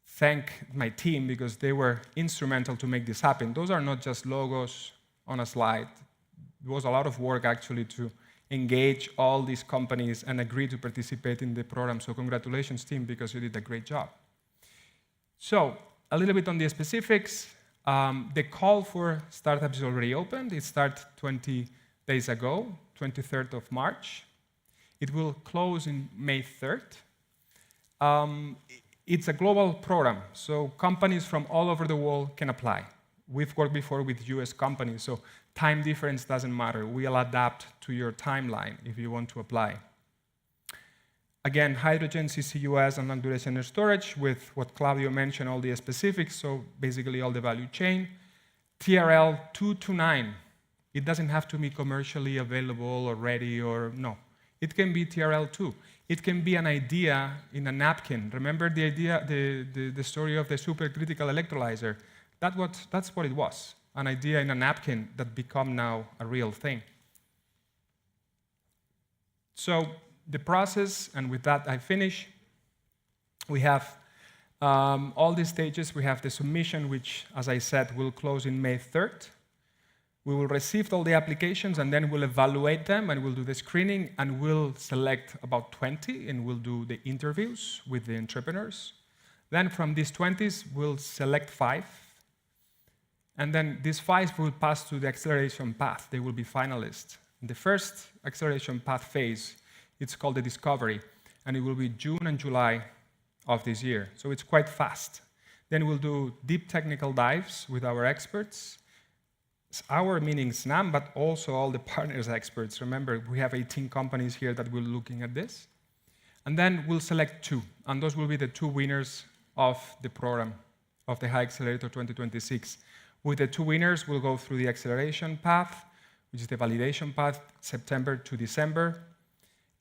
thank my team because they were instrumental to make this happen. Those are not just logos on a slide. It was a lot of work actually to engage all these companies and agree to participate in the program. So congratulations, team, because you did a great job. So a little bit on the specifics. The call for startups is already opened. It started 20 days ago, 23rd of March. It will close in May 3rd. It's a global program, so companies from all over the world can apply. We've worked before with US companies, so time difference doesn't matter. We'll adapt to your timeline if you want to apply. Again, hydrogen, CCUS, and long-duration energy storage with what Claudio mentioned, all the specifics, so basically all the value chain. TRL 2 to 9. It doesn't have to be commercially available or ready or no. It can be TRL 2. It can be an idea in a napkin. Remember the idea, the story of the supercritical electrolyzer? That's what it was, an idea in a napkin that become now a real thing. So the process, and with that I finish. We have all these stages. We have the submission, which, as I said, will close in May 3rd. We will receive all the applications, and then we'll evaluate them, and we'll do the screening, and we'll select about 20, and we'll do the interviews with the entrepreneurs. Then from these 20s, we'll select 5. And then these 5 will pass to the acceleration path. They will be finalists. The first acceleration path phase, it's called the discovery, and it will be June and July of this year. So it's quite fast. Then we'll do deep technical dives with our experts. Our meaning SNAM, but also all the partners experts. Remember, we have 18 companies here that will be looking at this. And then we'll select 2, and those will be the 2 winners of the program, of the Hyaccelerator 2026. With the 2 winners, we'll go through the acceleration path, which is the validation path, September to December.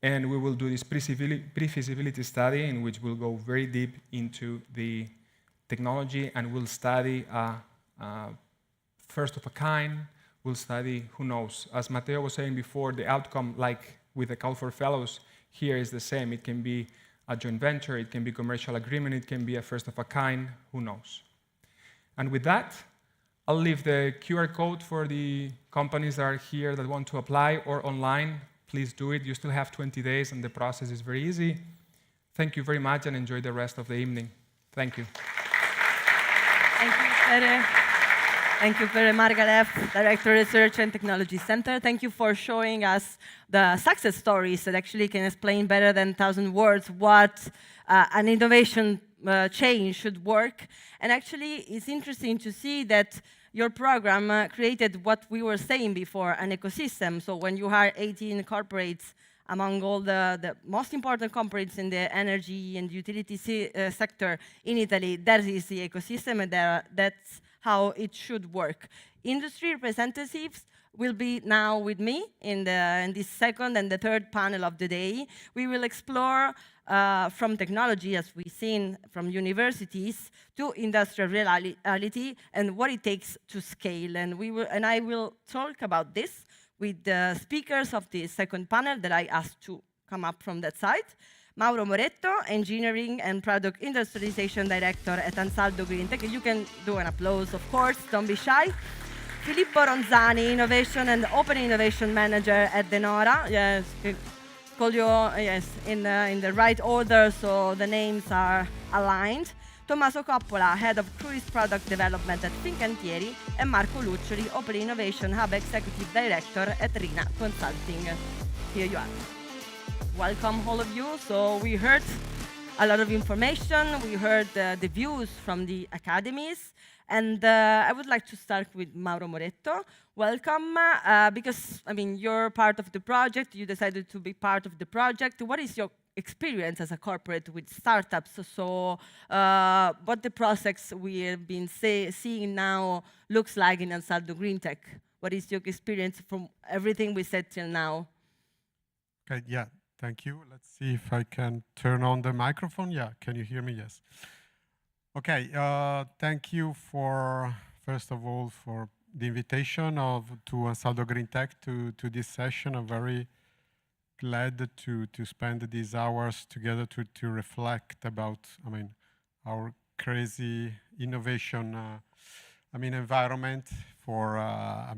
And we will do this pre-feasibility study in which we'll go very deep into the technology, and we'll study first of a kind. We'll study, who knows. As Matteo was saying before, the outcome, like with the Call4Fellows, here is the same. It can be a joint venture, it can be commercial agreement, it can be a first of a kind, who knows. And with that, I'll leave the QR code for the companies that are here that want to apply or online. Please do it. You still have 20 days, and the process is very easy. Thank you very much, and enjoy the rest of the evening. Thank you. Thank you, Fede. Thank you, Fede Margalef, Director Research and Technology Center. Thank you for showing us the success stories that actually can explain better than 1,000 words what an innovation chain should work. And actually, it's interesting to see that your program created what we were saying before, an ecosystem. So when you hire 18 corporates among all the most important corporates in the energy and utility sector in Italy, that is the ecosystem, and that's how it should work. Industry representatives will be now with me in this second and the third panel of the day. We will explore from technology, as we've seen, from universities to industrial reality and what it takes to scale. And I will talk about this with the speakers of the second panel that I asked to come up from that side. Mauro Moretto, Engineering and Product Industrialization Director at Ansaldo Greentech. You can do an applause, of course, don't be shy. Filippo Ronzani, Innovation and Open Innovation Manager at Denora. Yes, call you in the right order so the names are aligned. Tommaso Coppola, Head of Cruise Product Development at Fincantieri, and Marco Luccioli, Open Innovation Hub Executive Director at Rina Consulting. Here you are. Welcome, all of you. So we heard a lot of information. We heard the views from the academies. And I would like to start with Mauro Moretto. Welcome, because, I mean, you're part of the project. You decided to be part of the project. What is your experience as a corporate with startups. So what the process we have been seeing now looks like in Ansaldo Green Tech. What is your experience from everything we said till now? Okay, yeah, thank you. Let's see if I can turn on the microphone. Yeah, can you hear me? Yes. Okay, thank you for, first of all, for the invitation to Ansaldo Green Tech to this session. I'm very glad to spend these hours together to reflect about, our crazy innovation, environment for,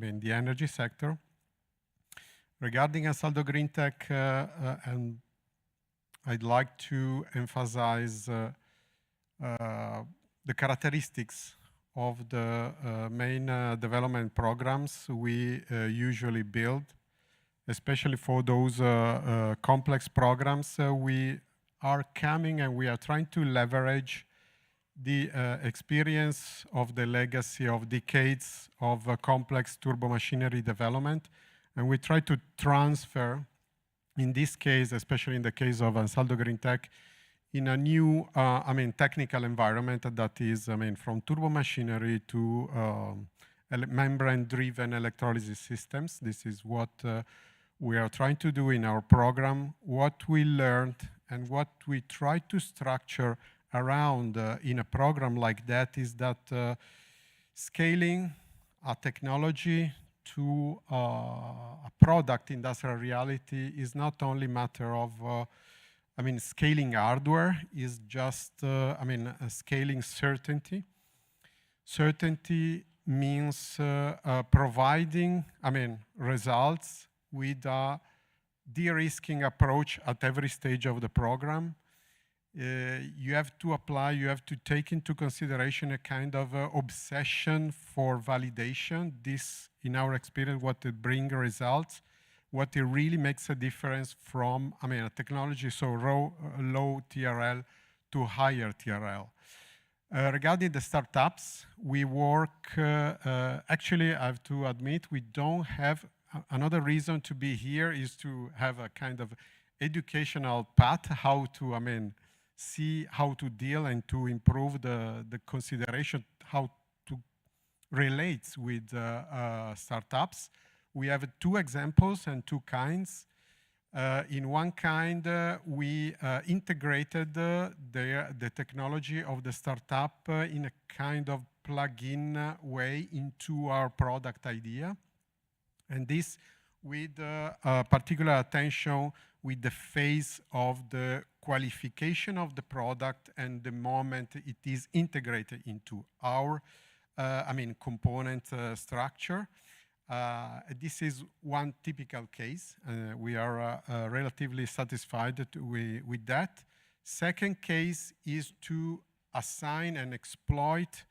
the energy sector. Regarding Ansaldo Green Tech, and I'd like to emphasize the characteristics of the main development programs we usually build, especially for those complex programs. We are coming and we are trying to leverage the experience of the legacy of decades of complex turbomachinery development. And we try to transfer, in this case, especially in the case of Ansaldo Green Tech, in a new, technical environment that is, from turbomachinery to membrane-driven electrolysis systems. This is what we are trying to do in our program. What we learned and what we try to structure around in a program like that is that scaling a technology to a product industrial reality is not only a matter of, scaling hardware, is just, scaling certainty. Certainty means providing, results with a de-risking approach at every stage of the program. You have to apply, you have to take into consideration a kind of obsession for validation. This, in our experience, what it brings results, what it really makes a difference from, a technology so low TRL to higher TRL. Regarding the startups, we work, actually, I have to admit, we don't have, another reason to be here is to have a kind of educational path, how to, see how to deal and to improve the consideration, how to relate with startups. We have two examples and two kinds. In one kind, we integrated the technology of the startup in a kind of plug-in way into our product idea. And this with particular attention with the phase of the qualification of the product and the moment it is integrated into our, component structure. This is one typical case. We are relatively satisfied with that. Second case is to assign and exploit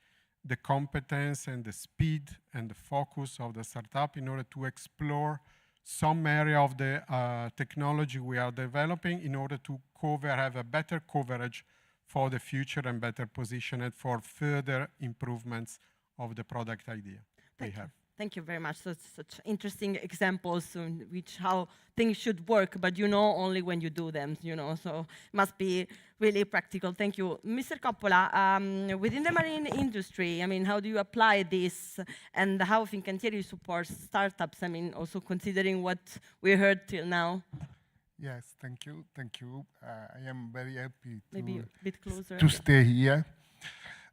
the competence and the speed and the focus of the startup in order to explore some area of the technology we are developing in order to have a better coverage for the future and better position it for further improvements of the product idea we have. Thank you very much. So such interesting examples in which how things should work, but only when you do them, so it must be really practical. Thank you. Mr. Coppola, within the marine industry, how do you apply this and how Fincantieri supports startups? Also considering what we heard till now. Yes, thank you. Thank you. I am very happy Maybe a bit closer. to stay here.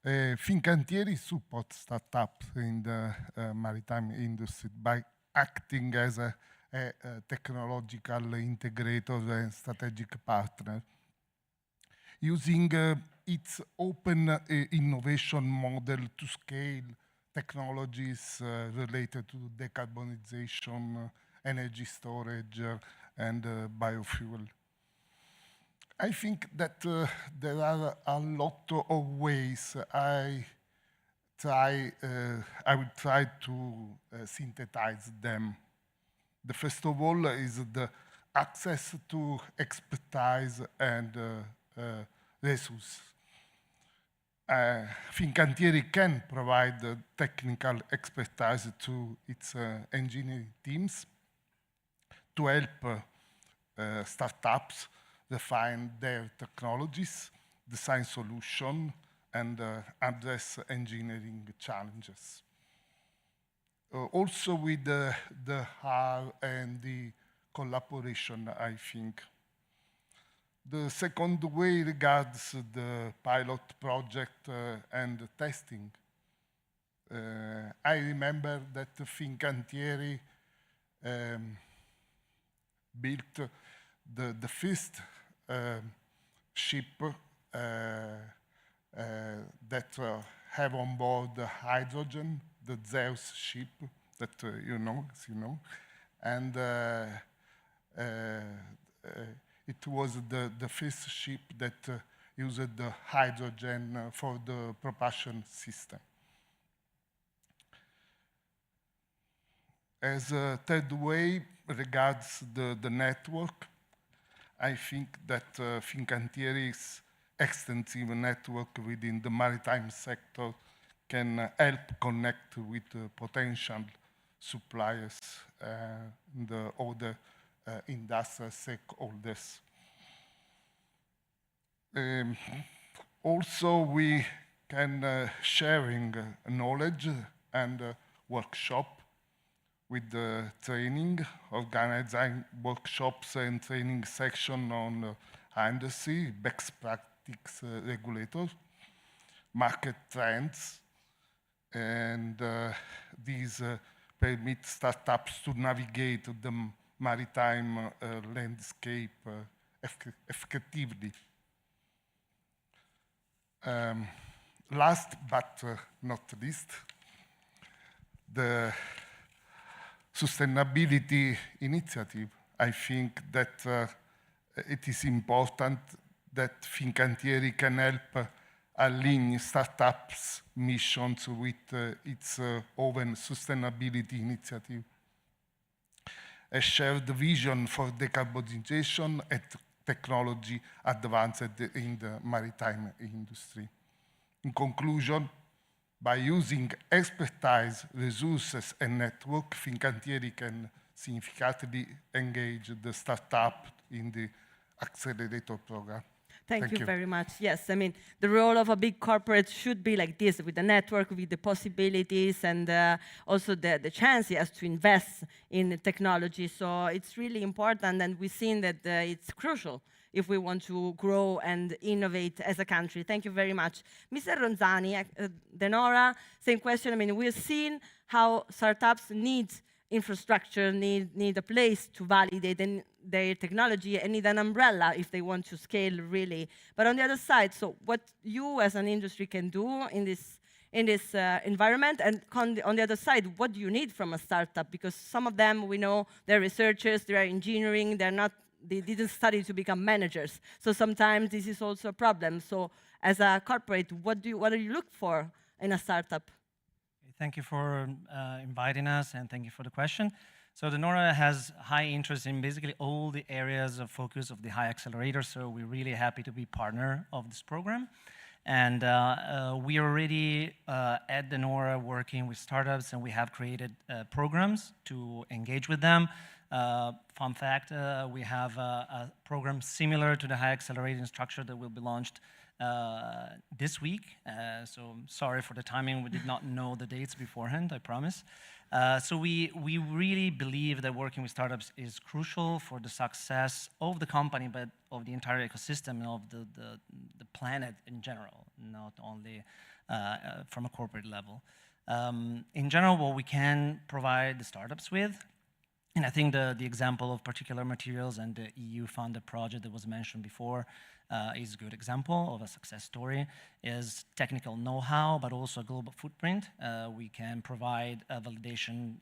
Fincantieri supports startups in the maritime industry by acting as a technological integrator and strategic partner, using its open innovation model to scale technologies related to decarbonization, energy storage, and biofuel. I think that there are a lot of ways I will try to synthesize them. The first of all is the access to expertise and resources. Fincantieri can provide technical expertise to its engineering teams to help startups refine their technologies, design solutions, and address engineering challenges. Also with the R&D collaboration, I think. The second way regards the pilot project and testing. I remember that Fincantieri built the first ship that have on board hydrogen, the Zeus ship that you know, and it was the first ship that used the hydrogen for the propulsion system. As a third way regards the network, I think that Fincantieri's extensive network within the maritime sector can help connect with potential suppliers and other industrial stakeholders. Also, we can sharing knowledge and workshop with the training, organizing workshops and training section on industry, best practice regulators, market trends, and these permit startups to navigate the maritime landscape effectively. Last but not least, the sustainability initiative. I think that it is important that Fincantieri can help align startups' missions with its own sustainability initiative. A shared vision for decarbonization and technology advanced in the maritime industry. In conclusion, by using expertise, resources, and network, Fincantieri can significantly engage the startup in the accelerator program. Thank you very much. Yes, I mean, the role of a big corporate should be like this, with the network, with the possibilities, and also the chance he has to invest in technology. So it's really important, and we've seen that it's crucial if we want to grow and innovate as a country. Thank you very much. Mr. Ronzani, De Nora, same question. I mean, we've seen how startups need infrastructure, need a place to validate their technology, and need an umbrella if they want to scale really. But on the other side, so what you as an industry can do in this environment, and on the other side, what do you need from a startup? Because some of them, we know, they're researchers, they're engineering, they didn't study to become managers. So sometimes this is also a problem. So as a corporate, what do you look for in a startup? Thank you for inviting us, and thank you for the question. So De Nora has high interest in basically all the areas of focus of the Hyaccelerator, so we're really happy to be partner of this program. And we are already at De Nora working with startups, and we have created programs to engage with them. Fun fact, we have a program similar to the Hyaccelerating structure that will be launched this week. So sorry for the timing, we did not know the dates beforehand, I promise. So we really believe that working with startups is crucial for the success of the company, but of the entire ecosystem and of the planet in general, not only from a corporate level. In general, what we can provide the startups with, and I think the example of particular materials and the EU-funded project that was mentioned before is a good example of a success story, is technical know-how, but also a global footprint. We can provide a validation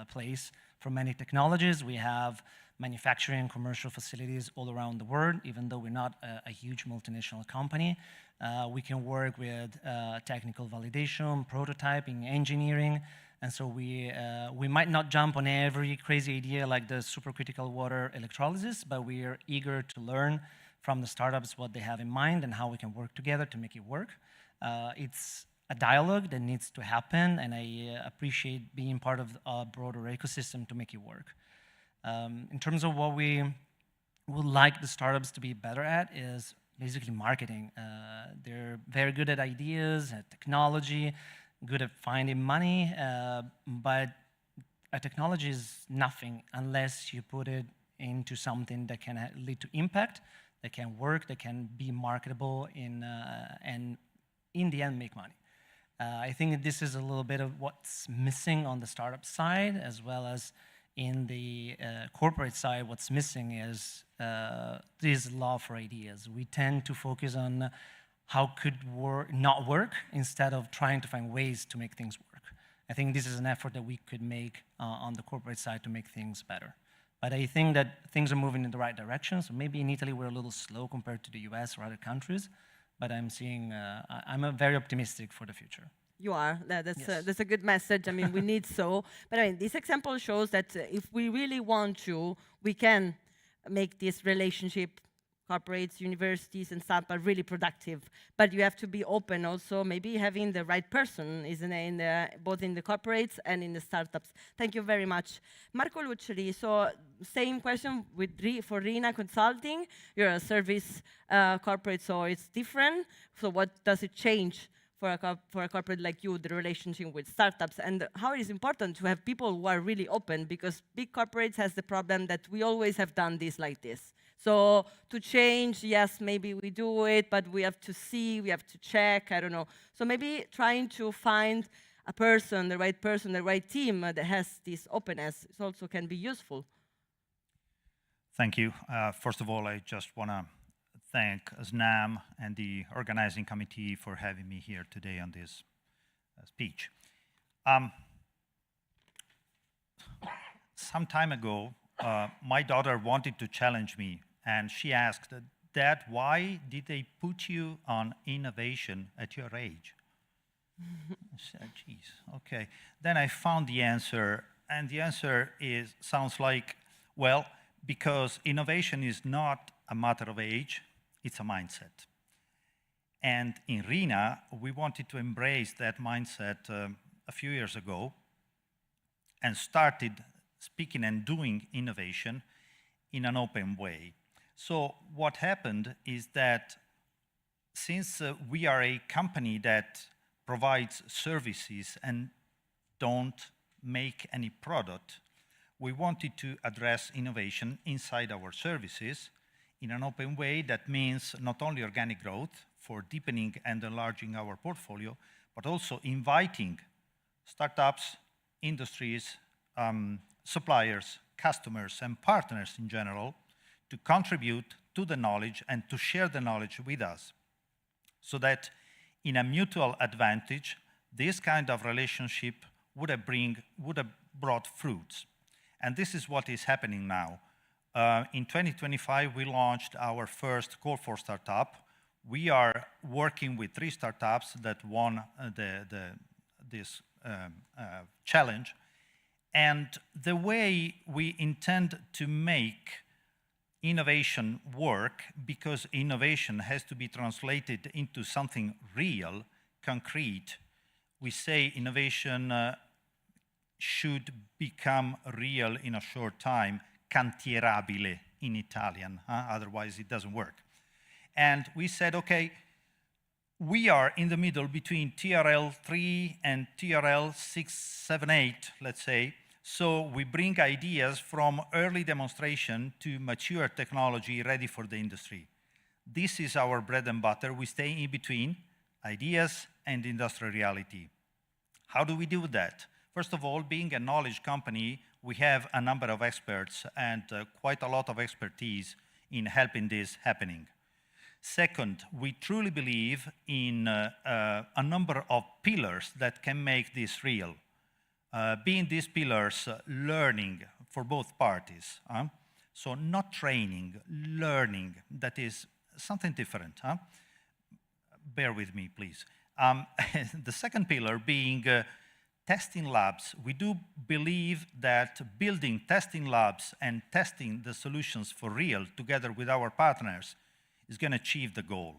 place for many technologies. We have manufacturing and commercial facilities all around the world, even though we're not a huge multinational company. We can work with technical validation, prototyping, engineering, and so we might not jump on every crazy idea like the supercritical water electrolysis, but we are eager to learn from the startups what they have in mind and how we can work together to make it work. It's a dialogue that needs to happen, and I appreciate being part of a broader ecosystem to make it work. In terms of what we would like the startups to be better at is basically marketing. They're very good at ideas, at technology, good at finding money, but a technology is nothing unless you put it into something that can lead to impact, that can work, that can be marketable and in the end make money. I think this is a little bit of what's missing on the startup side, as well as in the corporate side. What's missing is this love for ideas. We tend to focus on how could not work instead of trying to find ways to make things work. I think this is an effort that we could make on the corporate side to make things better. But I think that things are moving in the right direction. So maybe in Italy we're a little slow compared to the US or other countries, but I'm seeing, I'm very optimistic for the future. You are. That's, Yes. that's a good message. I mean, we need so. But I mean, this example shows that if we really want to, we can make this relationship, corporates, universities, and stuff are really productive. But you have to be open also, maybe having the right person, isn't it, both in the corporates and in the startups. Thank you very much. Marco Luccioli, so same question for Rina Consulting. You're a service corporate, so it's different. So what does it change for a corporate like you, the relationship with startups, and how it is important to have people who are really open, because big corporates has the problem that we always have done this like this. So to change, yes, maybe we do it, but we have to see, we have to check, I don't know. So maybe trying to find a person, the right team that has this openness also can be useful. Thank you. First of all, I just want to thank SNAM and the organizing committee for having me here today on this speech. Some time ago, my daughter wanted to challenge me, and she asked, "Dad, why did they put you on innovation at your age?" I said, "Geez, okay." Then I found the answer, and the answer sounds like, well, because innovation is not a matter of age, it's a mindset. And in RINA, we wanted to embrace that mindset a few years ago and started speaking and doing innovation in an open way. So what happened is that since we are a company that provides services and don't make any product, we wanted to address innovation inside our services in an open way. That means not only organic growth for deepening and enlarging our portfolio, but also inviting startups, industries, suppliers, customers, and partners in general to contribute to the knowledge and to share the knowledge with us, so that in a mutual advantage, this kind of relationship would have brought fruits. And this is what is happening now. In 2025, we launched our first Call4Startup. We are working with 3 startups that won this challenge. And the way we intend to make innovation work, because innovation has to be translated into something real, concrete, we say innovation should become real in a short time, cantierabile in Italian, otherwise it doesn't work. And we said, okay, we are in the middle between TRL 3 and TRL 6, 7, 8, let's say. So we bring ideas from early demonstration to mature technology ready for the industry. This is our bread and butter. We stay in between ideas and industrial reality. How do we do that? First of all, being a knowledge company, we have a number of experts and quite a lot of expertise in helping this happening. Second, we truly believe in a number of pillars that can make this real. Being these pillars, learning for both parties. So not training, learning, that is something different. Bear with me, please. The second pillar being testing labs. We do believe that building testing labs and testing the solutions for real together with our partners is going to achieve the goal.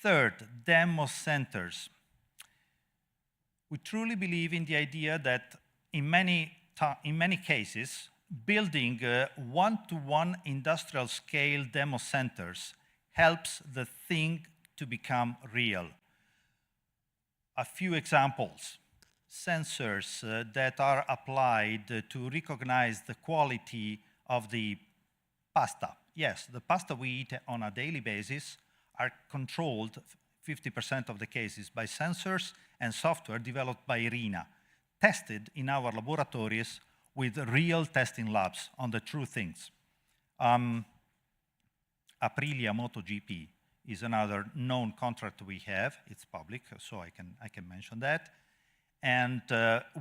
Third, demo centers. We truly believe in the idea that in many cases, building one-to-one industrial scale demo centers helps the thing to become real. A few examples. Sensors that are applied to recognize the quality of the pasta. Yes, the pasta we eat on a daily basis are controlled 50% of the cases by sensors and software developed by IRINA, tested in our laboratories with real testing labs on the true things. Aprilia MotoGP is another known contract we have. It's public, so I can mention that. And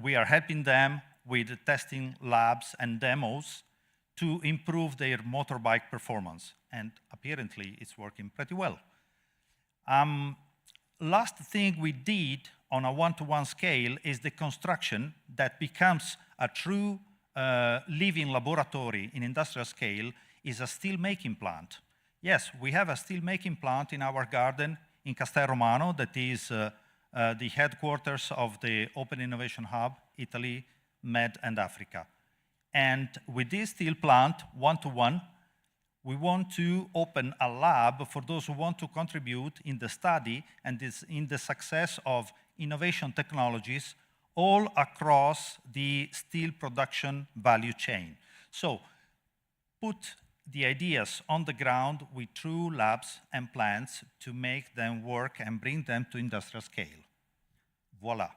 we are helping them with testing labs and demos to improve their motorbike performance. And apparently, it's working pretty well. Last thing we did on a one-to-one scale is the construction that becomes a true living laboratory in industrial scale is a steel-making plant. Yes, we have a steel-making plant in our garden in Castel Romano that is the headquarters of the Open Innovation Hub, Italy, Med, and Africa. And with this steel plant, one-to-one, we want to open a lab for those who want to contribute in the study and in the success of innovation technologies all across the steel production value chain. So put the ideas on the ground with true labs and plants to make them work and bring them to industrial scale. Voila.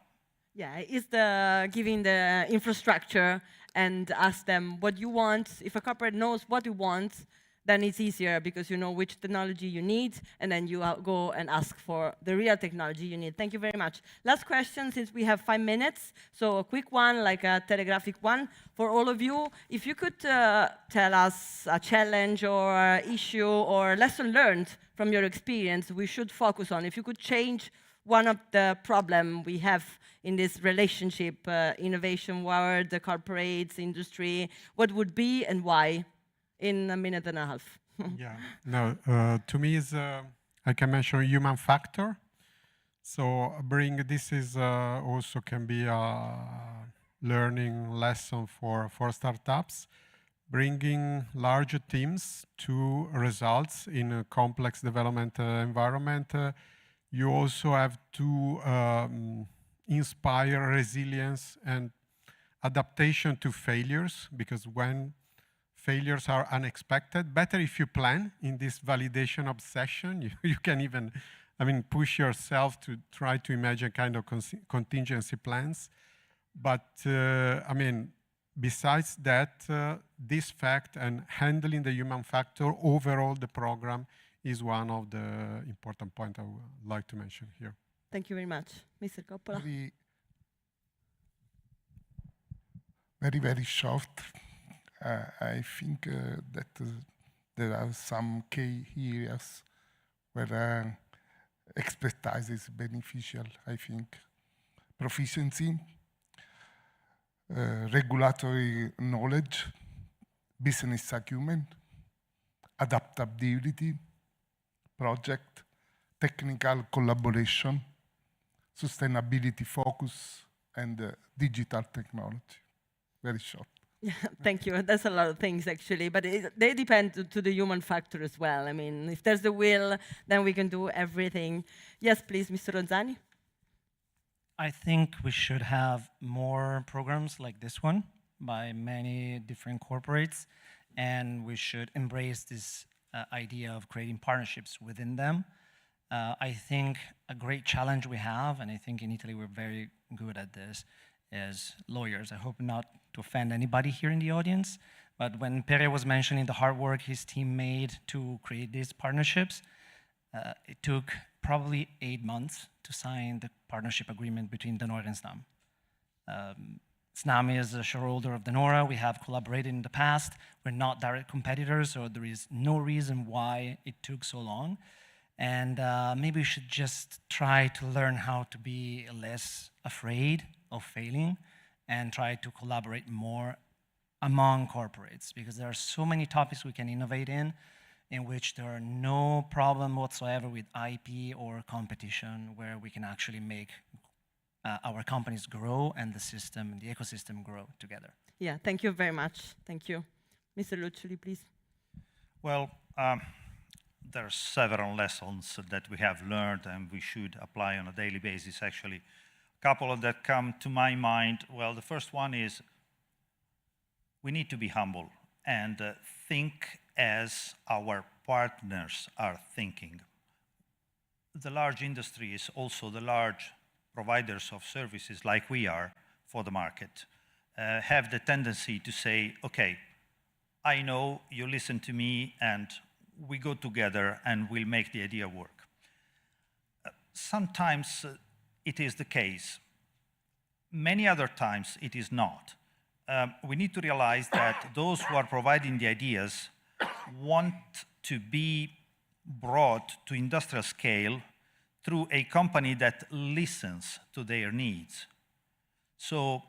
Yeah, it's the giving the infrastructure and ask them what you want. If a corporate knows what you want, then it's easier because you know which technology you need, and then you go and ask for the real technology you need. Thank you very much. Last question, since we have 5 minutes, so a quick one, like a telegraphic one for all of you. If you could tell us a challenge or issue or lesson learned from your experience we should focus on. If you could change one of the problems we have in this relationship, innovation world, the corporates, industry, what would be and why? In a minute and a half. Yeah, no, to me is, I can mention human factor. So this is also can be a learning lesson for startups. Bringing larger teams to results in a complex development environment. You also have to inspire resilience and adaptation to failures, because when failures are unexpected, better if you plan in this validation obsession. You can even, push yourself to try to imagine kind of contingency plans. But, besides that, this fact and handling the human factor, overall the program is one of the important points I would like to mention here. Thank you very much. Mr. Coppola. Very, very short. I think that there are some key areas where expertise is beneficial, I think. Proficiency, regulatory knowledge, business acumen, adaptability, project, technical collaboration, sustainability focus, and digital technology. Very short. Yeah, thank you. That's a lot of things, actually. But they depend to the human factor as well. If there's the will, then we can do everything. Yes, please, Mr. Ronzani. I think we should have more programs like this one by many different corporates, and we should embrace this idea of creating partnerships within them. I think a great challenge we have, and I think in Italy we're very good at this, is lawyers. I hope not to offend anybody here in the audience, but when Pere was mentioning the hard work his team made to create these partnerships, it took probably 8 months to sign the partnership agreement between De Nora and Snam. Snam is a shareholder of De Nora. We have collaborated in the past. We're not direct competitors, so there is no reason why it took so long. And maybe we should just try to learn how to be less afraid of failing and try to collaborate more among corporates, because there are so many topics we can innovate in which there are no problem whatsoever with IP or competition, where we can actually make our companies grow and the system and the ecosystem grow together. Yeah, thank you very much. Thank you. Mr. Luccioli, please. Well, there are several lessons that we have learned and we should apply on a daily basis, actually. A couple of that come to my mind. Well, the first one is we need to be humble and think as our partners are thinking. The large industry is also the large providers of services like we are for the market, have the tendency to say, okay, I know, you listen to me, and we go together and we'll make the idea work. Sometimes it is the case. Many other times it is not. We need to realize that those who are providing the ideas want to be brought to industrial scale through a company that listens to their needs. So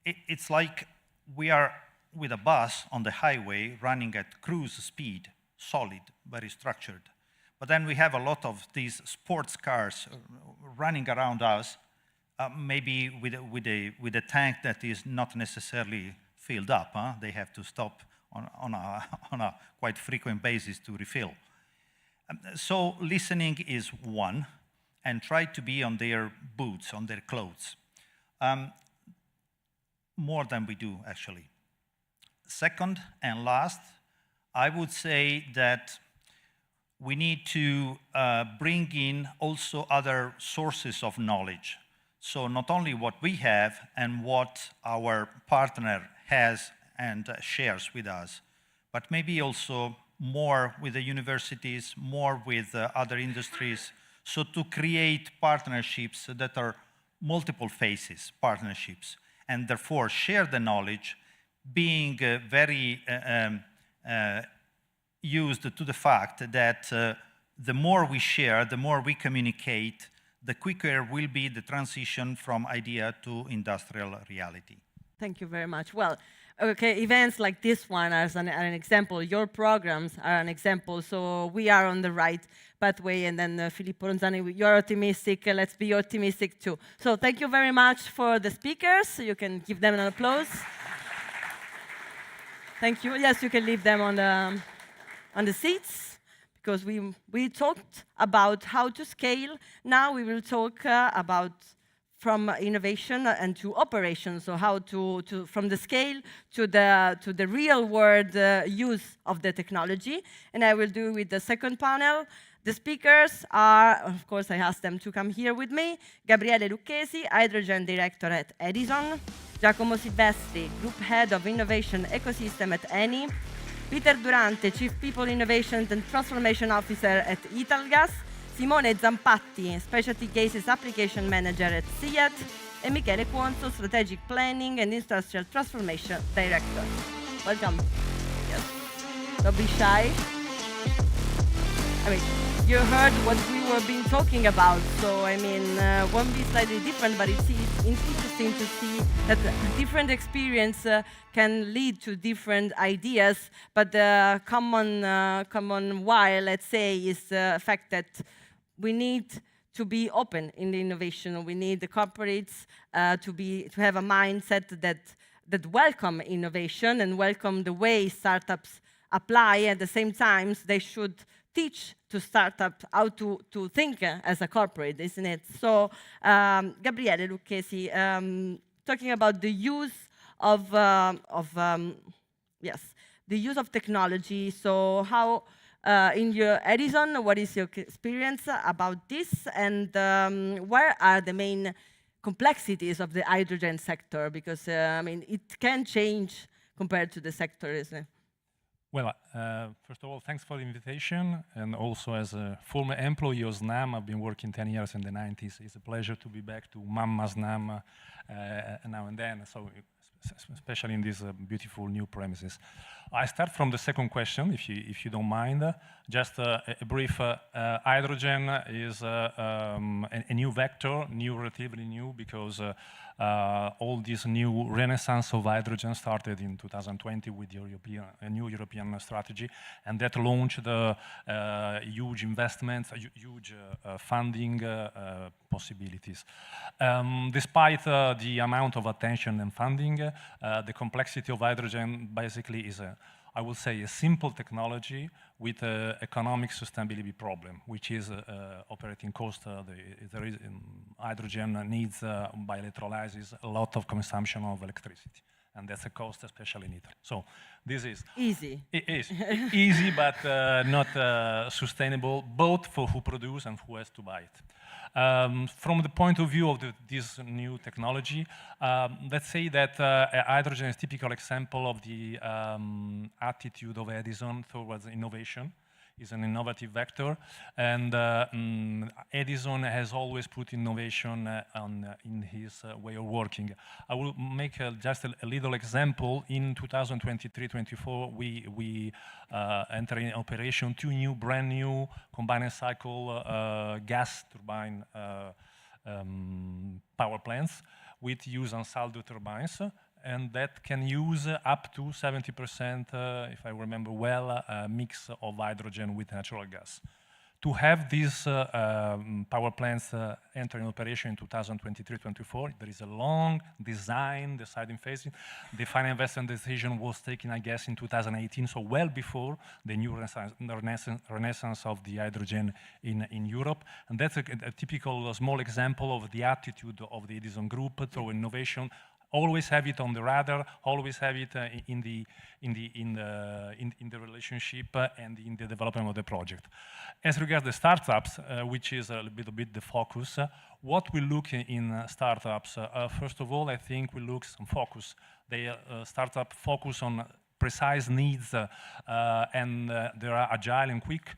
it's like we are with a bus on the highway running at cruise speed, solid, very structured. But then we have a lot of these sports cars running around us, maybe with a tank that is not necessarily filled up. They have to stop on a quite frequent basis to refill. So listening is one, and try to be on their boots, on their clothes. More than we do, actually. Second and last, I would say that we need to bring in also other sources of knowledge. So not only what we have and what our partner has and shares with us, but maybe also more with the universities, more with other industries, so to create partnerships that are multiple phases partnerships, and therefore share the knowledge, being very used to the fact that the more we share, the more we communicate, the quicker will be the transition from idea to industrial reality. Thank you very much. Well, okay, events like this one as an example, your programs are an example, so we are on the right pathway, and then Filippo Ronzani, you're optimistic, let's be optimistic too. So thank you very much for the speakers, you can give them an applause. Thank you. Yes, you can leave them on the seats, because we talked about how to scale. Now we will talk about from innovation and to operations, so how to from the scale to the real world use of the technology. And I will do with the second panel. The speakers are, of course, I asked them to come here with me: Gabriele Lucchesi, Hydrogen Director at Edison; Giacomo Silvestri, Group Head of Innovation Ecosystem at Eni; Peter Durante, Chief People Innovation and Transformation Officer at Italgas; Simone Zampatti, Specialty Gases Application Manager at SIAT; and Michele Cuonzo, Strategic Planning and Industrial Transformation Director. Welcome. Yes. Don't be shy. I mean, you heard what we were been talking about, so I mean, won't be slightly different, but it's interesting to see that different experience can lead to different ideas, but the common why, let's say, is the fact that we need to be open in the innovation. We need the corporates to have a mindset that welcome innovation and welcome the way startups apply. At the same time, they should teach to startups how to think as a corporate, isn't it? So, Gabriele Lucchesi, talking about the use of the use of technology. So, how in your Edison, what is your experience about this, and where are the main complexities of the hydrogen sector? Because I mean, it can change compared to the sector, isn't it? Well, first of all, thanks for the invitation. And also, as a former employee of SNAM, I've been working 10 years in the 90s. It's a pleasure to be back to Mamma SNAM now and then, so especially in these beautiful new premises. I start from the second question, if you don't mind. Just a brief. Hydrogen is a new vector, relatively new, because all this new renaissance of hydrogen started in 2020 with the a new European strategy, and that launched huge investments, huge funding possibilities. Despite the amount of attention and funding, the complexity of hydrogen basically is I will say, a simple technology with an economic sustainability problem, which is operating cost. Hydrogen needs, by electrolysis, a lot of consumption of electricity. And that's a cost, especially in Italy. So this is... Easy. It is easy, but not sustainable, both for who produce and who has to buy it. From the point of view of this new technology, let's say that hydrogen is a typical example of the attitude of Edison towards innovation. It's an innovative vector, and Edison has always put innovation in his way of working. I will make just a little example. In 2023-24, we enter in operation 2 brand new combined cycle gas turbine power plants with use Ansaldo turbines. And that can use up to 70%, if I remember well, a mix of hydrogen with natural gas. To have these power plants enter in operation in 2023-24, there is a long deciding phase. The final investment decision was taken, I guess, in 2018, so well before the new renaissance of the hydrogen in Europe. And that's a typical small example of the attitude of the Edison Group through innovation. Always have it on the radar, always have it in the relationship and in the development of the project. As regards the startups, which is a little bit the focus, what we look in startups, first of all, I think we look some focus. They startup focus on precise needs and they are agile and quick.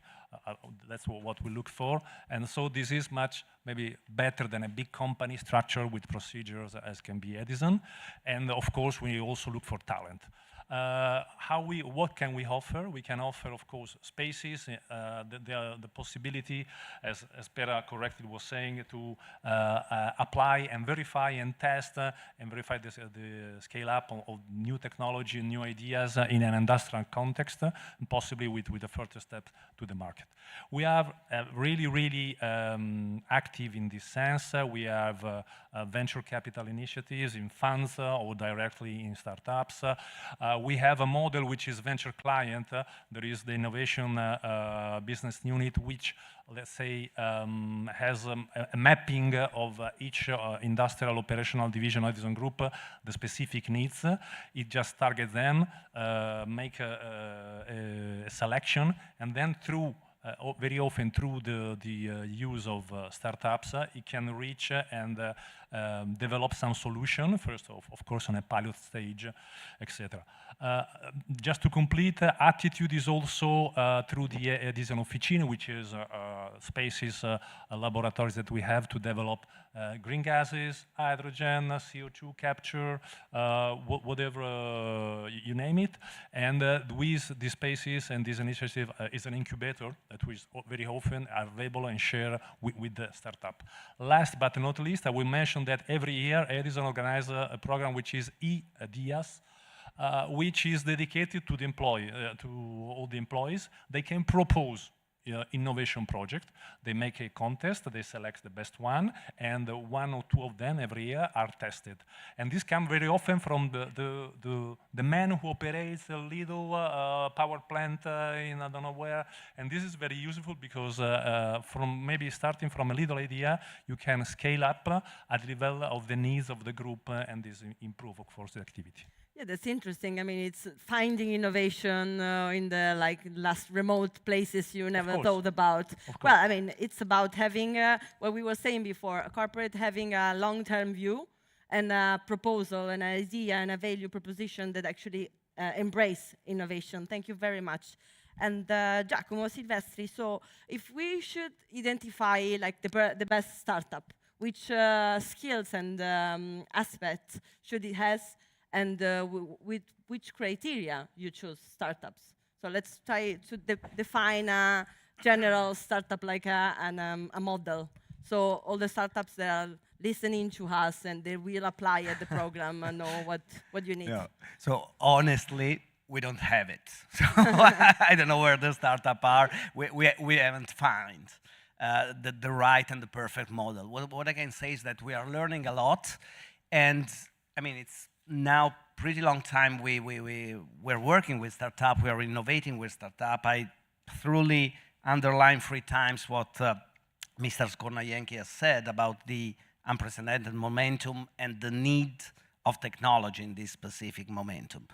That's what we look for, and so this is much maybe better than a big company structure with procedures as can be Edison. And of course we also look for talent. What can we offer? We can offer, of course, spaces, the possibility, as Pera correctly was saying, to apply and verify and test and verify the scale up of new technology, new ideas in an industrial context, and possibly with a further step to the market. We are really active in this sense. We have venture capital initiatives in funds or directly in startups. We have a model which is venture client. There is the innovation business unit, which, let's say, has a mapping of each industrial operational division of Edison Group, the specific needs. It just targets them, make a selection, and then through very often through the use of startups, it can reach and develop some solution, first of course on a pilot stage, etc. Just to complete, attitude is also through the Edison Officine, which is spaces, laboratories that we have to develop green gases, hydrogen, CO2 capture, whatever you name it. And with these spaces and this initiative is an incubator that we very often are available and share with the startup. Last but not least, I will mention that every year Edison organizes a program which is e-Dias, which is dedicated to the to all the employees. They can propose innovation project. They make a contest, they select the best one, and 1 or 2 of them every year are tested. And this comes very often from the man who operates a little power plant in I don't know where. And this is very useful because from maybe starting from a little idea, you can scale up at the level of the needs of the group and this improve, of course, the activity. Yeah, that's interesting. I mean, it's finding innovation in the last remote places you never thought about. Well, I mean, it's about having what we were saying before, a corporate having a long-term view and a proposal, an idea, and a value proposition that actually embrace innovation. Thank you very much. And Giacomo Silvestri, so if we should identify the best startup, which skills and aspects should it has? and with which criteria you choose startups. So let's try to define a general startup like a model. So all the startups that are listening to us and they will apply at the program and know what you need. Yeah. So honestly, we don't have it. So I don't know where the startup are. We haven't found the right and the perfect model. What I can say is that we are learning a lot, and I mean it's now pretty long time we're working with startup. We are innovating with startup. I truly underline 3 times what Mr. Skornajenki has said about the unprecedented momentum and the need of technology in this specific momentum.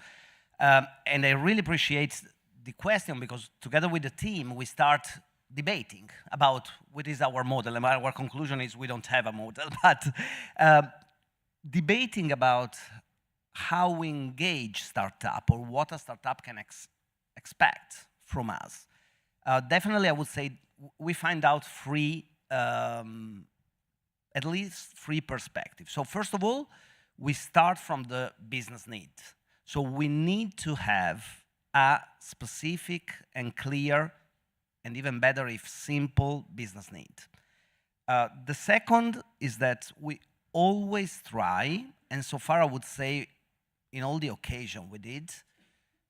And I really appreciate the question because together with the team, we start debating about what is our model. And our conclusion is we don't have a model, but debating about how we engage startup or what a startup can expect from us. Definitely, I would say we find out at least 3 perspectives. So first of all, we start from the business need. So we need to have a specific and clear, and even better if simple, business need. The second is that we always try, and so far I would say in all the occasion we did,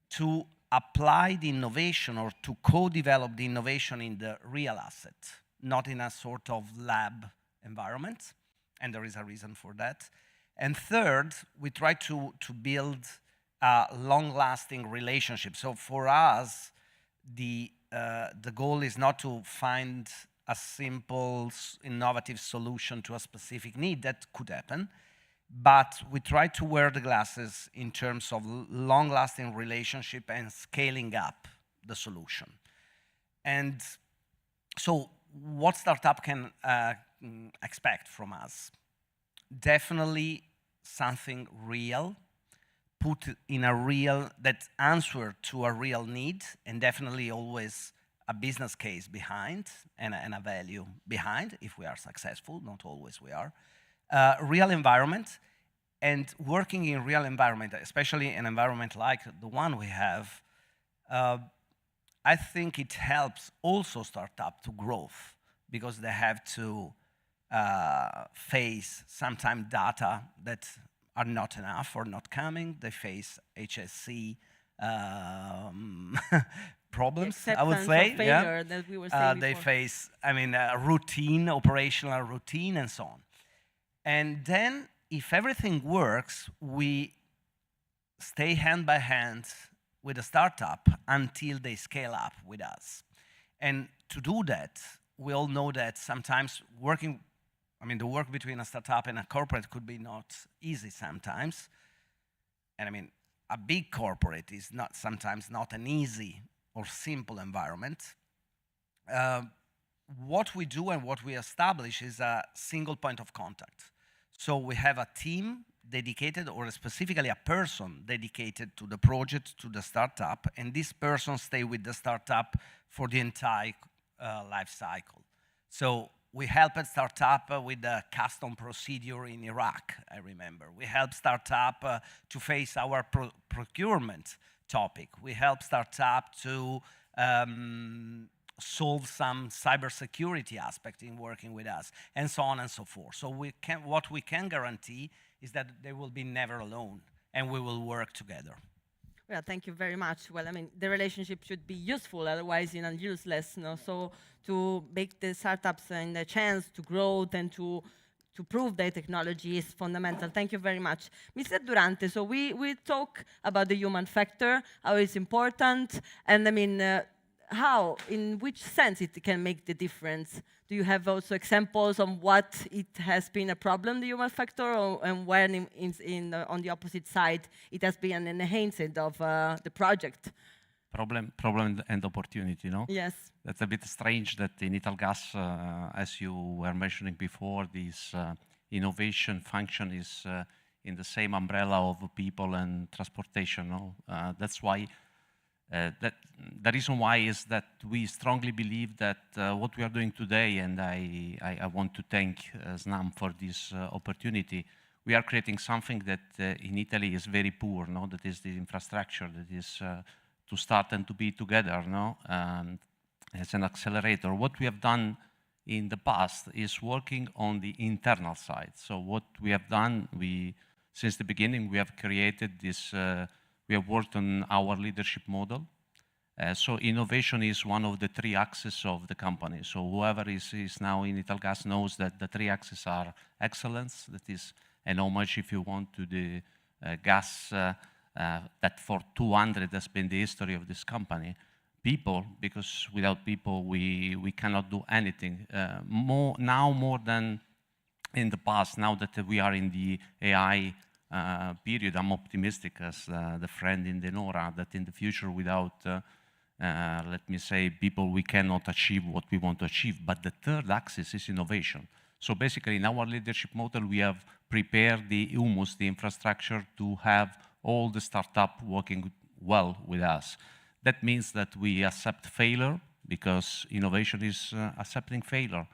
to apply the innovation or to co-develop the innovation in the real asset, not in a sort of lab environment, and there is a reason for that. And third, we try to build a long-lasting relationship. So for us, the goal is not to find a simple, innovative solution to a specific need. That could happen, but we try to wear the glasses in terms of long-lasting relationship and scaling up the solution. And so what startup can expect from us? Definitely something real, put in a real, that answer to a real need, and definitely always a business case behind and a value behind if we are successful, not always we are. Real environment, and working in real environment, especially an environment like the one we have, I think it helps also startup to growth because they have to face sometimes data that are not enough or not coming. They face HSC problems, I would say. Yeah. That we were saying they before. face, I mean, routine, operational routine, and so on. And then, if everything works, we stay hand by hand with a startup until they scale up with us. And to do that, we all know that sometimes working, I mean, the work between a startup and a corporate could be not easy sometimes. And I mean, a big corporate is not sometimes not an easy or simple environment. What we do and what we establish is a single point of contact. So we have a team dedicated, or specifically a person dedicated to the project, to the startup, and this person stays with the startup for the entire life cycle. So we helped startup with the custom procedure in Iraq, I remember. We helped startup to face our procurement topic. We helped startup to solve some cybersecurity aspect in working with us, and so on and so forth. So what we can guarantee is that they will be never alone, and we will work together. Well, thank you very much. Well, I mean, the relationship should be useful, otherwise, useless. So to make the startups and the chance to grow and to prove their technology is fundamental. Thank you very much. Mr. Durante, so we talk about the human factor, how it's important, and I mean, how, in which sense it can make the difference? Do you have also examples on what it has been a problem, the human factor, and when on the opposite side it has been an enhancement of the project? Problem and opportunity, no? Yes. That's a bit strange that in Italgas, as you were mentioning before, this innovation function is in the same umbrella of people and transportation, no? That's why the reason why is that we strongly believe that what we are doing today, and I want to thank SNAM for this opportunity, we are creating something that in Italy is very poor, no? That is the infrastructure, that is to start and to be together, no? As an accelerator. What we have done in the past is working on the internal side. So what we have done, since the beginning, we have created this, we have worked on our leadership model. So innovation is one of the three axes of the company. So whoever is now in Italgas knows that the three axes are excellence, that is an homage, if you want, to the gas that for 200 has been the history of this company. People, because without people we cannot do anything. Now more than in the past, now that we are in the AI period, I'm optimistic as the friend in the Nora, that in the future without, let me say, people, we cannot achieve what we want to achieve. But the third axis is innovation. So basically in our leadership model, we have prepared the humus, the infrastructure, to have all the startup working well with us. That means that we accept failure, because innovation is accepting failure,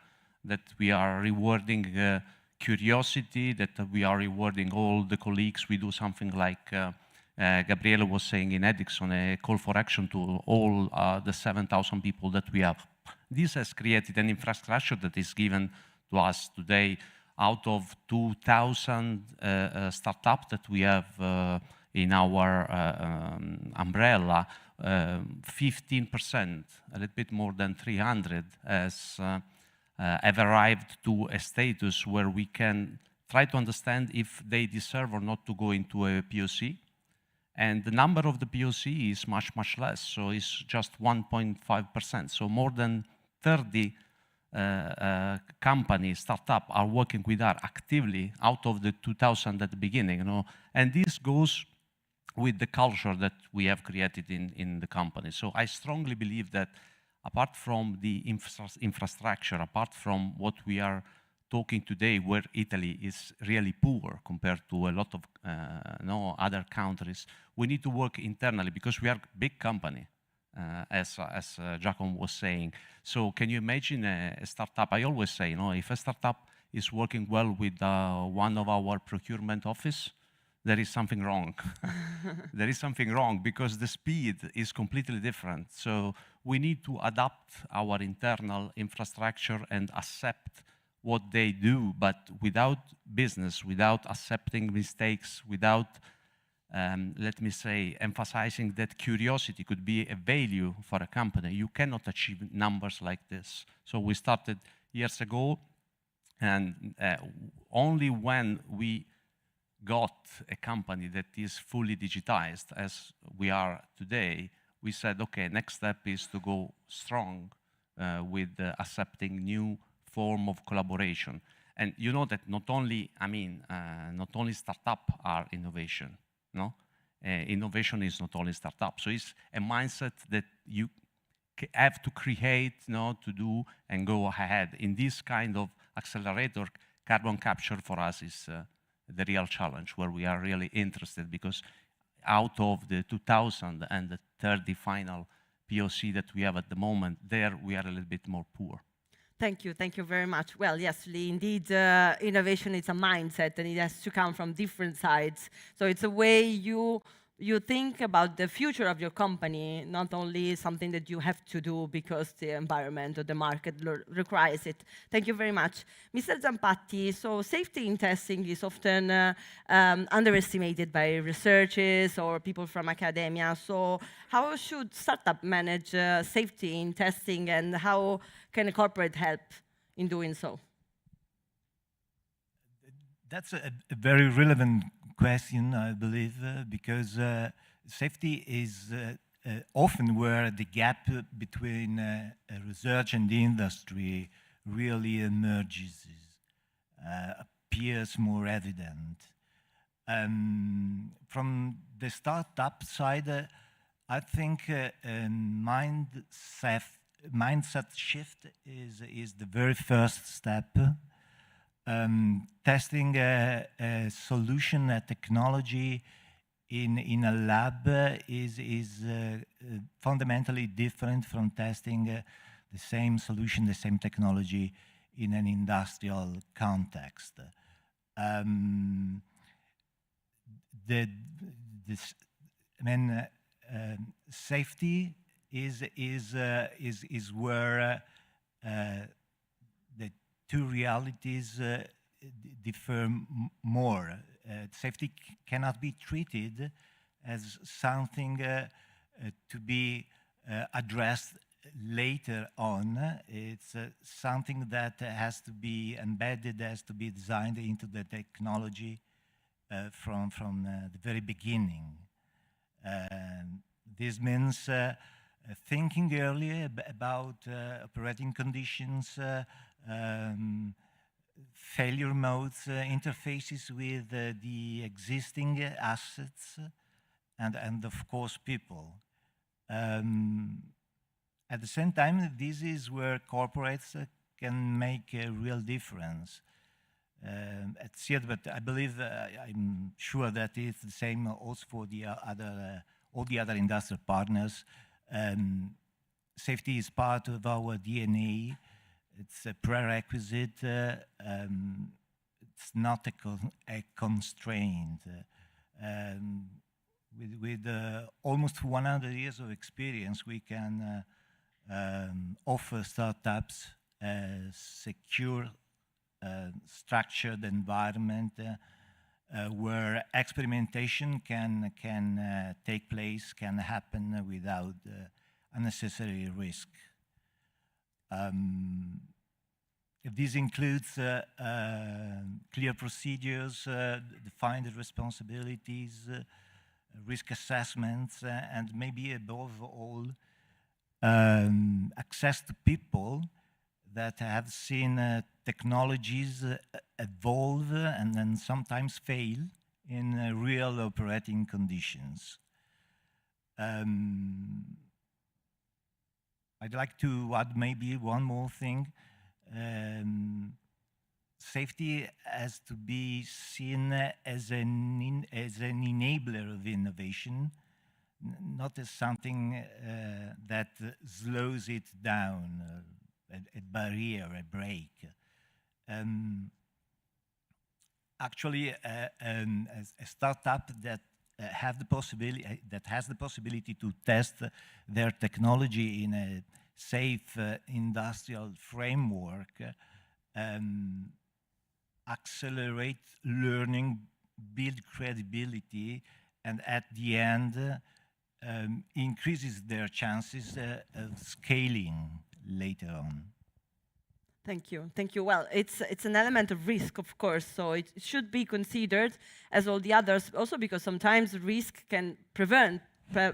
that we are rewarding curiosity, that we are rewarding all the colleagues. We do something like Gabriele was saying in Edison, a call for action to all the 7,000 people that we have. This has created an infrastructure that is given to us today. Out of 2,000 startups that we have in our umbrella, 15%, a little bit more than 300, have arrived to a status where we can try to understand if they deserve or not to go into a POC. And the number of the POC is much, much less, so it's just 1.5%. So more than 30 companies, startups, are working with us actively out of the 2,000 at the beginning, you know. And this goes with the culture that we have created in the company. So I strongly believe that apart from the infrastructure, apart from what we are talking today, where Italy is really poor compared to a lot of other countries, we need to work internally, because we are a big company, as Giacomo was saying. So can you imagine a startup? I always say, you know, if a startup is working well with one of our procurement office, there is something wrong. There is something wrong, because the speed is completely different. So we need to adapt our internal infrastructure and accept what they do, but without business, without accepting mistakes, without, let me say, emphasizing that curiosity could be a value for a company, you cannot achieve numbers like this. So we started years ago, and only when we got a company that is fully digitized, as we are today, we said, okay, next step is to go strong with accepting new form of collaboration. And you know that not only, not only startup are innovation, no? Innovation is not only startup. So it's a mindset that you have to create, to do and go ahead. In this kind of accelerator, carbon capture for us is the real challenge, where we are really interested, because out of the 2,000 and the 30 final POC that we have at the moment, there we are a little bit more poor. Thank you very much. Well, yes, indeed, innovation is a mindset, and it has to come from different sides. So it's a way you think about the future of your company, not only something that you have to do because the environment or the market requires it. Thank you very much. Mr. Zampatti, so safety in testing is often underestimated by researchers or people from academia. So how should startup manage safety in testing, and how can a corporate help in doing so? That's a very relevant question, I believe, because safety is often where the gap between research and the industry really emerges, appears more evident. From the startup side, I think mindset shift is the very first step. Testing a solution, a technology in a lab is fundamentally different from testing the same solution, the same technology in an industrial context. this, safety is where the two realities differ more. Safety cannot be treated as something to be addressed later on. It's something that has to be embedded, has to be designed into the technology from the very beginning. This means thinking earlier about operating conditions, failure modes, interfaces with the existing assets, and of course people. At the same time, this is where corporates can make a real difference. At SIAD, but I believe, I'm sure that it's the same also for the all the other industrial partners. Safety is part of our DNA. It's a prerequisite. It's not a constraint. With almost 100 years of experience, we can offer startups a secure, structured environment where experimentation can take place, can happen without unnecessary risk. This includes clear procedures, defined responsibilities, risk assessments, and maybe above all, access to people that have seen technologies evolve and then sometimes fail in real operating conditions. I'd like to add maybe one more thing. Safety has to be seen as an enabler of innovation, not as something that slows it down, a barrier, a brake. Actually, a startup that has the possibility to test their technology in a safe industrial framework, accelerate learning, build credibility, and at the end increases their chances of scaling later on. Thank you. Thank you. Well, it's an element of risk, of course, so it should be considered as all the others, also because sometimes risk can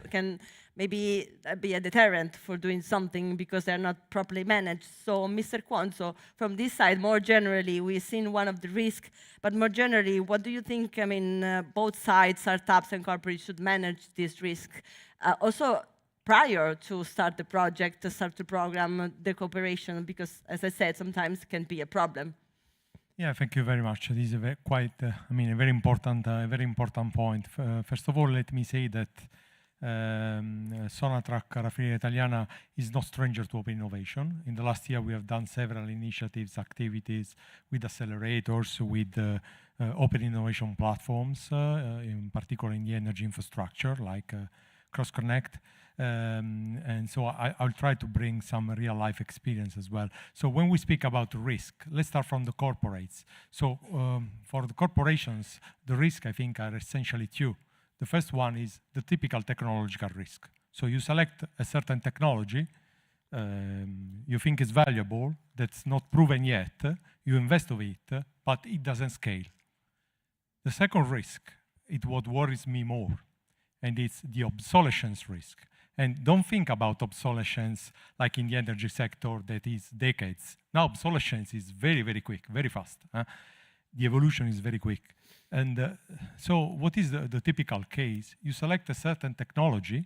can maybe be a deterrent for doing something because they're not properly managed. So, Mr. Kwon, so from this side, more generally, we've seen one of the risks, but more generally, what do you think, I mean, both sides, startups and corporates, should manage this risk? Also, prior to start the project, to start the program, the cooperation, because, as I said, sometimes it can be a problem. Yeah, thank you very much. This is a very important point. First of all, let me say that Sonatrach Raffineria Italiana is no stranger to open innovation. In the last year, we have done several initiatives, activities with accelerators, with open innovation platforms, in particular in the energy infrastructure, like Cross Connect. And so I'll try to bring some real life experience as well. So when we speak about risk, let's start from the corporates. So for the corporations, the risk, I think, are essentially two. The first one is the typical technological risk. So you select a certain technology, you think it's valuable, that's not proven yet, you invest of it, but it doesn't scale. The second risk is what worries me more, and it's the obsolescence risk. And don't think about obsolescence like in the energy sector that is decades. Now obsolescence is very, very quick, very fast. The evolution is very quick. And so what is the typical case? You select a certain technology,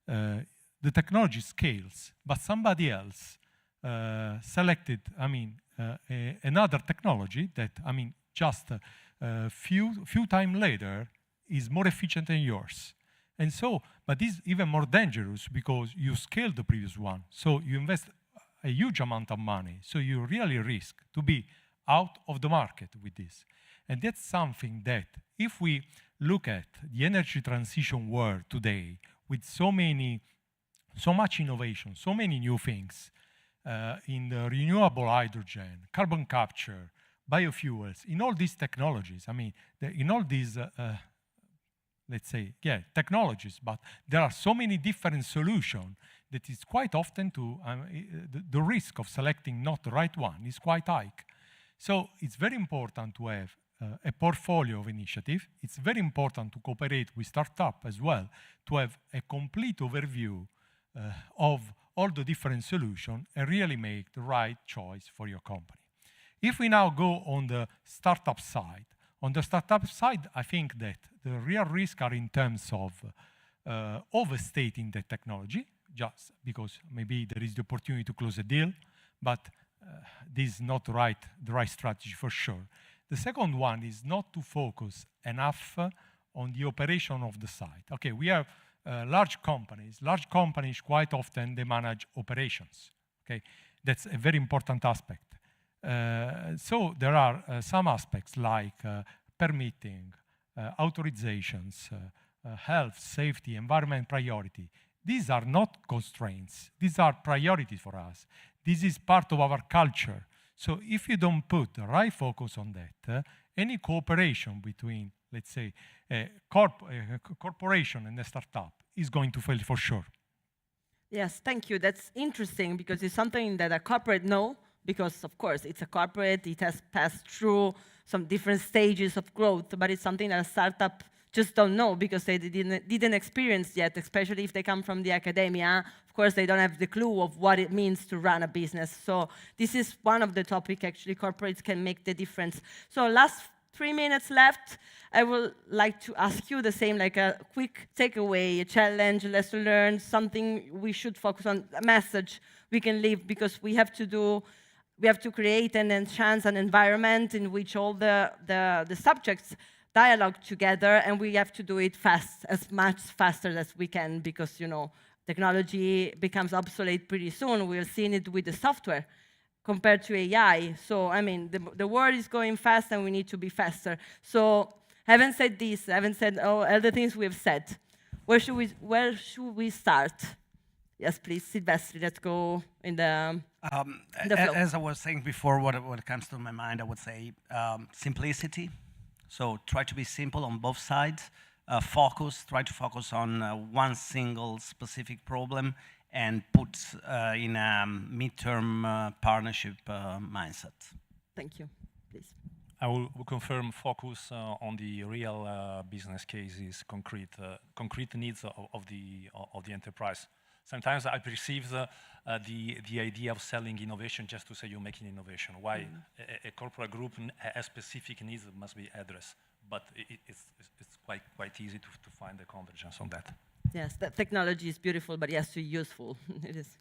the technology scales, but somebody else selected, another technology that, just a few times later is more efficient than yours. And so, but this is even more dangerous because you scale the previous one. So you invest a huge amount of money. So you really risk to be out of the market with this. And that's something that, if we look at the energy transition world today, with so much innovation, so many new things, in the renewable hydrogen, carbon capture, biofuels, in all these technologies, I mean, in all these, let's say, technologies, but there are so many different solutions that it's quite often the risk of selecting not the right one is quite high. So it's very important to have a portfolio of initiative. It's very important to cooperate with startups as well, to have a complete overview of all the different solutions and really make the right choice for your company. If we now go on the startup side, I think that the real risks are in terms of overstating the technology, just because maybe there is the opportunity to close a deal, but this is not the right strategy for sure. The second one is not to focus enough on the operation of the site. Okay, we have large companies. Large companies, quite often, they manage operations. Okay, that's a very important aspect. So there are some aspects like permitting, authorizations, health, safety, environment priority. These are not constraints. These are priorities for us. This is part of our culture. So if you don't put the right focus on that, any cooperation between, let's say, a corporation and a startup is going to fail for sure. Yes, thank you. That's interesting because it's something that a corporate knows, because of course it's a corporate, it has passed through some different stages of growth, but it's something that a startup just don't know because they didn't experience yet, especially if they come from the academia. Of course, they don't have the clue of what it means to run a business. So this is one of the topics actually corporates can make the difference. So last 3 minutes left. I would like to ask you the same, like a quick takeaway, a challenge, a lesson learned, something we should focus on, a message we can leave, because we have to create and enhance an environment in which all the subjects dialogue together, and we have to do it fast, as much faster as we can, because, you know, technology becomes obsolete pretty soon. We're seeing it with the software compared to AI. So, I mean, the world is going fast and we need to be faster. So, having said this, having said all the things we've said, where should we start? Yes, please, Silvestri, let's go in the flow. As I was saying before, what comes to my mind, I would say simplicity. So try to be simple on both sides. Try to focus on one single specific problem and put in a midterm partnership mindset. Thank you. Please. I will confirm focus on the real business cases, concrete needs of the enterprise. Sometimes I perceive the idea of selling innovation just to say you're making innovation. Why a corporate group has specific needs that must be addressed, but it's quite easy to find the convergence on that. Yes, that technology is beautiful, but it has to be useful. It is.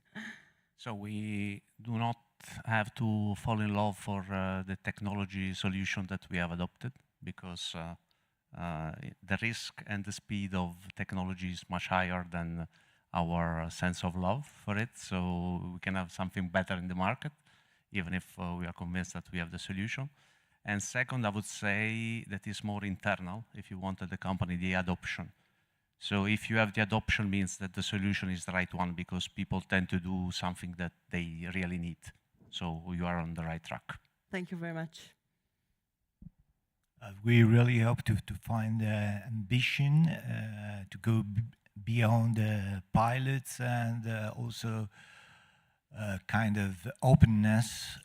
So we do not have to fall in love for the technology solution that we have adopted, because the risk and the speed of technology is much higher than our sense of love for it. So we can have something better in the market, even if we are convinced that we have the solution. And second, I would say that is more internal, if you wanted the company, the adoption. So if you have the adoption, means that the solution is the right one, because people tend to do something that they really need. So you are on the right track. Thank you very much. We really hope to find ambition to go beyond pilots, and also kind of openness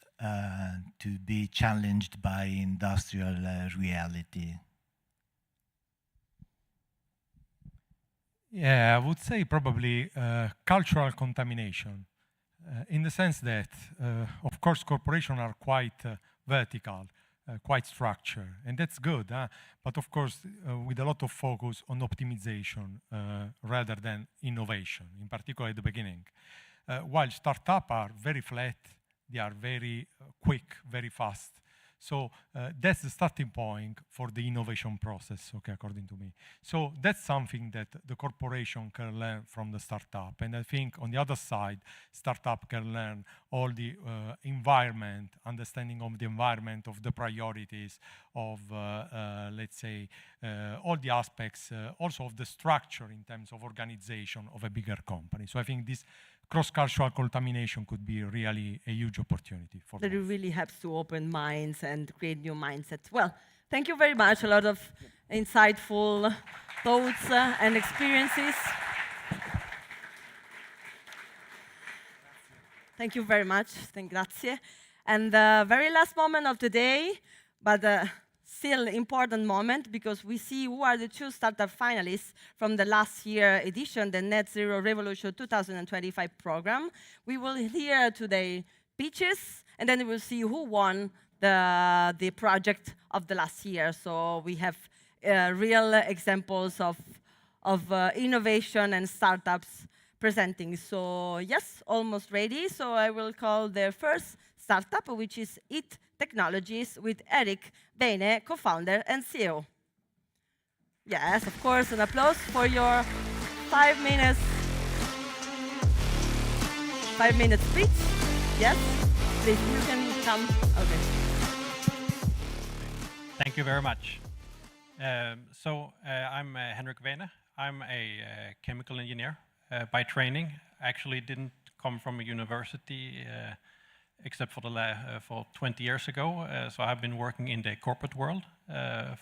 to be challenged by industrial reality. Yeah, I would say probably cultural contamination, in the sense that, of course, corporations are quite vertical, quite structured, and that's good, but of course, with a lot of focus on optimization rather than innovation, in particular at the beginning. While startups are very flat, they are very quick, very fast. So that's the starting point for the innovation process, okay, according to me. So that's something that the corporation can learn from the startup. And I think on the other side, startup can learn all the environment, understanding of the environment, of the priorities, of, let's say, all the aspects, also of the structure in terms of organization of a bigger company. So I think this cross-cultural contamination could be really a huge opportunity for that. It both. really helps to open minds and create new mindsets. Well, thank you very much. A lot of insightful thoughts and experiences. Thank you very much. Grazie. And the very last moment of the day, but still important moment, because we see who are the 2 startup finalists from the last year edition, the Net Zero Revolution 2025 program. We will hear today pitches, and then we will see who won the project of the last year. So we have real examples of innovation and startups presenting. So yes, almost ready. So I will call the first startup, which is IT Technologies, with Eric Bene, co-founder and CEO. Yes, of course, an applause for your 5 minutes. 5-minute speech. Yes, please, you can come. Okay. Thank you very much. I'm Henrik Vene. I'm a chemical engineer by training. Actually didn't come from a university except for for 20 years ago. So I've been working in the corporate world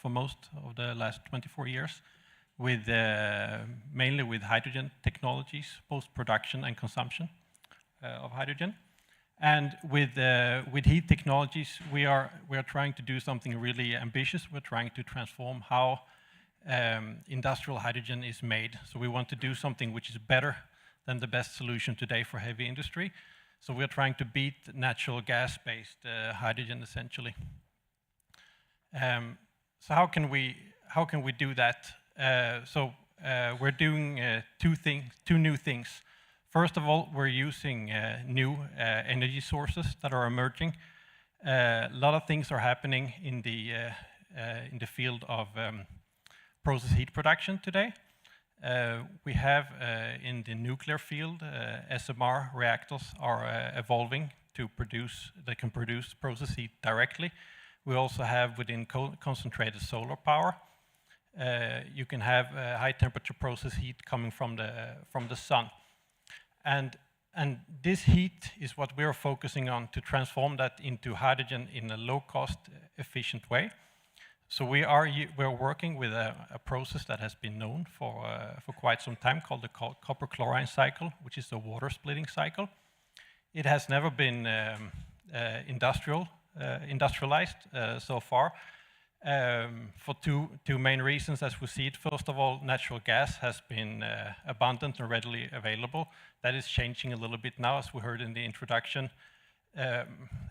for most of the last 24 years, with mainly with hydrogen technologies, post-production and consumption of hydrogen. And with heat technologies, we are trying to do something really ambitious. We're trying to transform how industrial hydrogen is made. So we want to do something which is better than the best solution today for heavy industry. So we're trying to beat natural gas-based hydrogen, essentially. So how can we do that? We're doing two new things. First of all, we're using new energy sources that are emerging. A lot of things are happening in the field of process heat production today. We have in the nuclear field, SMR reactors are evolving to produce, they can produce process heat directly. We also have within concentrated solar power, you can have high temperature process heat coming from the sun. And this heat is what we are focusing on to transform that into hydrogen in a low cost, efficient way. So we're working with a process that has been known for quite some time, called the copper chlorine cycle, which is a water splitting cycle. It has never been industrialized so far, for two main reasons as we see it. First of all, natural gas has been abundant and readily available. That is changing a little bit now, as we heard in the introduction.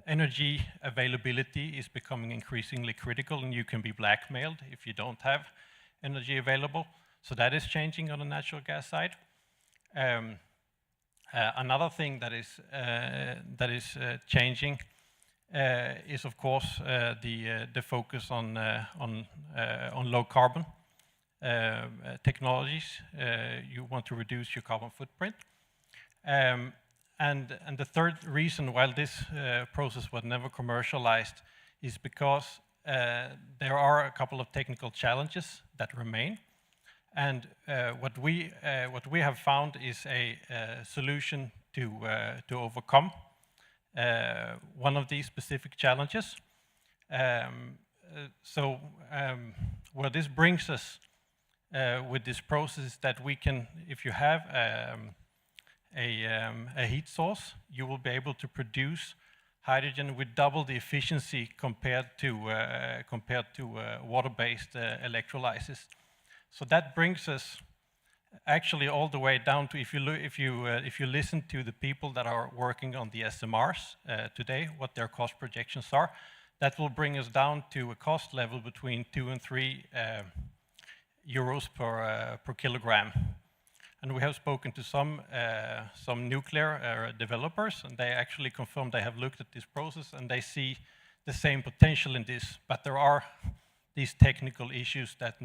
Energy availability is becoming increasingly critical, and you can be blackmailed if you don't have energy available. So that is changing on the natural gas side. Another thing that is changing is, of course, the focus on low carbon technologies. You want to reduce your carbon footprint. And the third reason why this process was never commercialized is because there are a couple of technical challenges that remain. And what we have found is a solution to overcome one of these specific challenges. Where this brings us with this process is that we can, if you have a heat source, you will be able to produce hydrogen with double the efficiency compared to water-based electrolysis. So that brings us actually all the way down to, if you listen to the people that are working on the SMRs today, what their cost projections are, that will bring us down to a cost level between 2 and 3 euros per kilogram. And we have spoken to some nuclear developers, and they actually confirmed they have looked at this process, and they see the same potential in this, but there are these technical issues that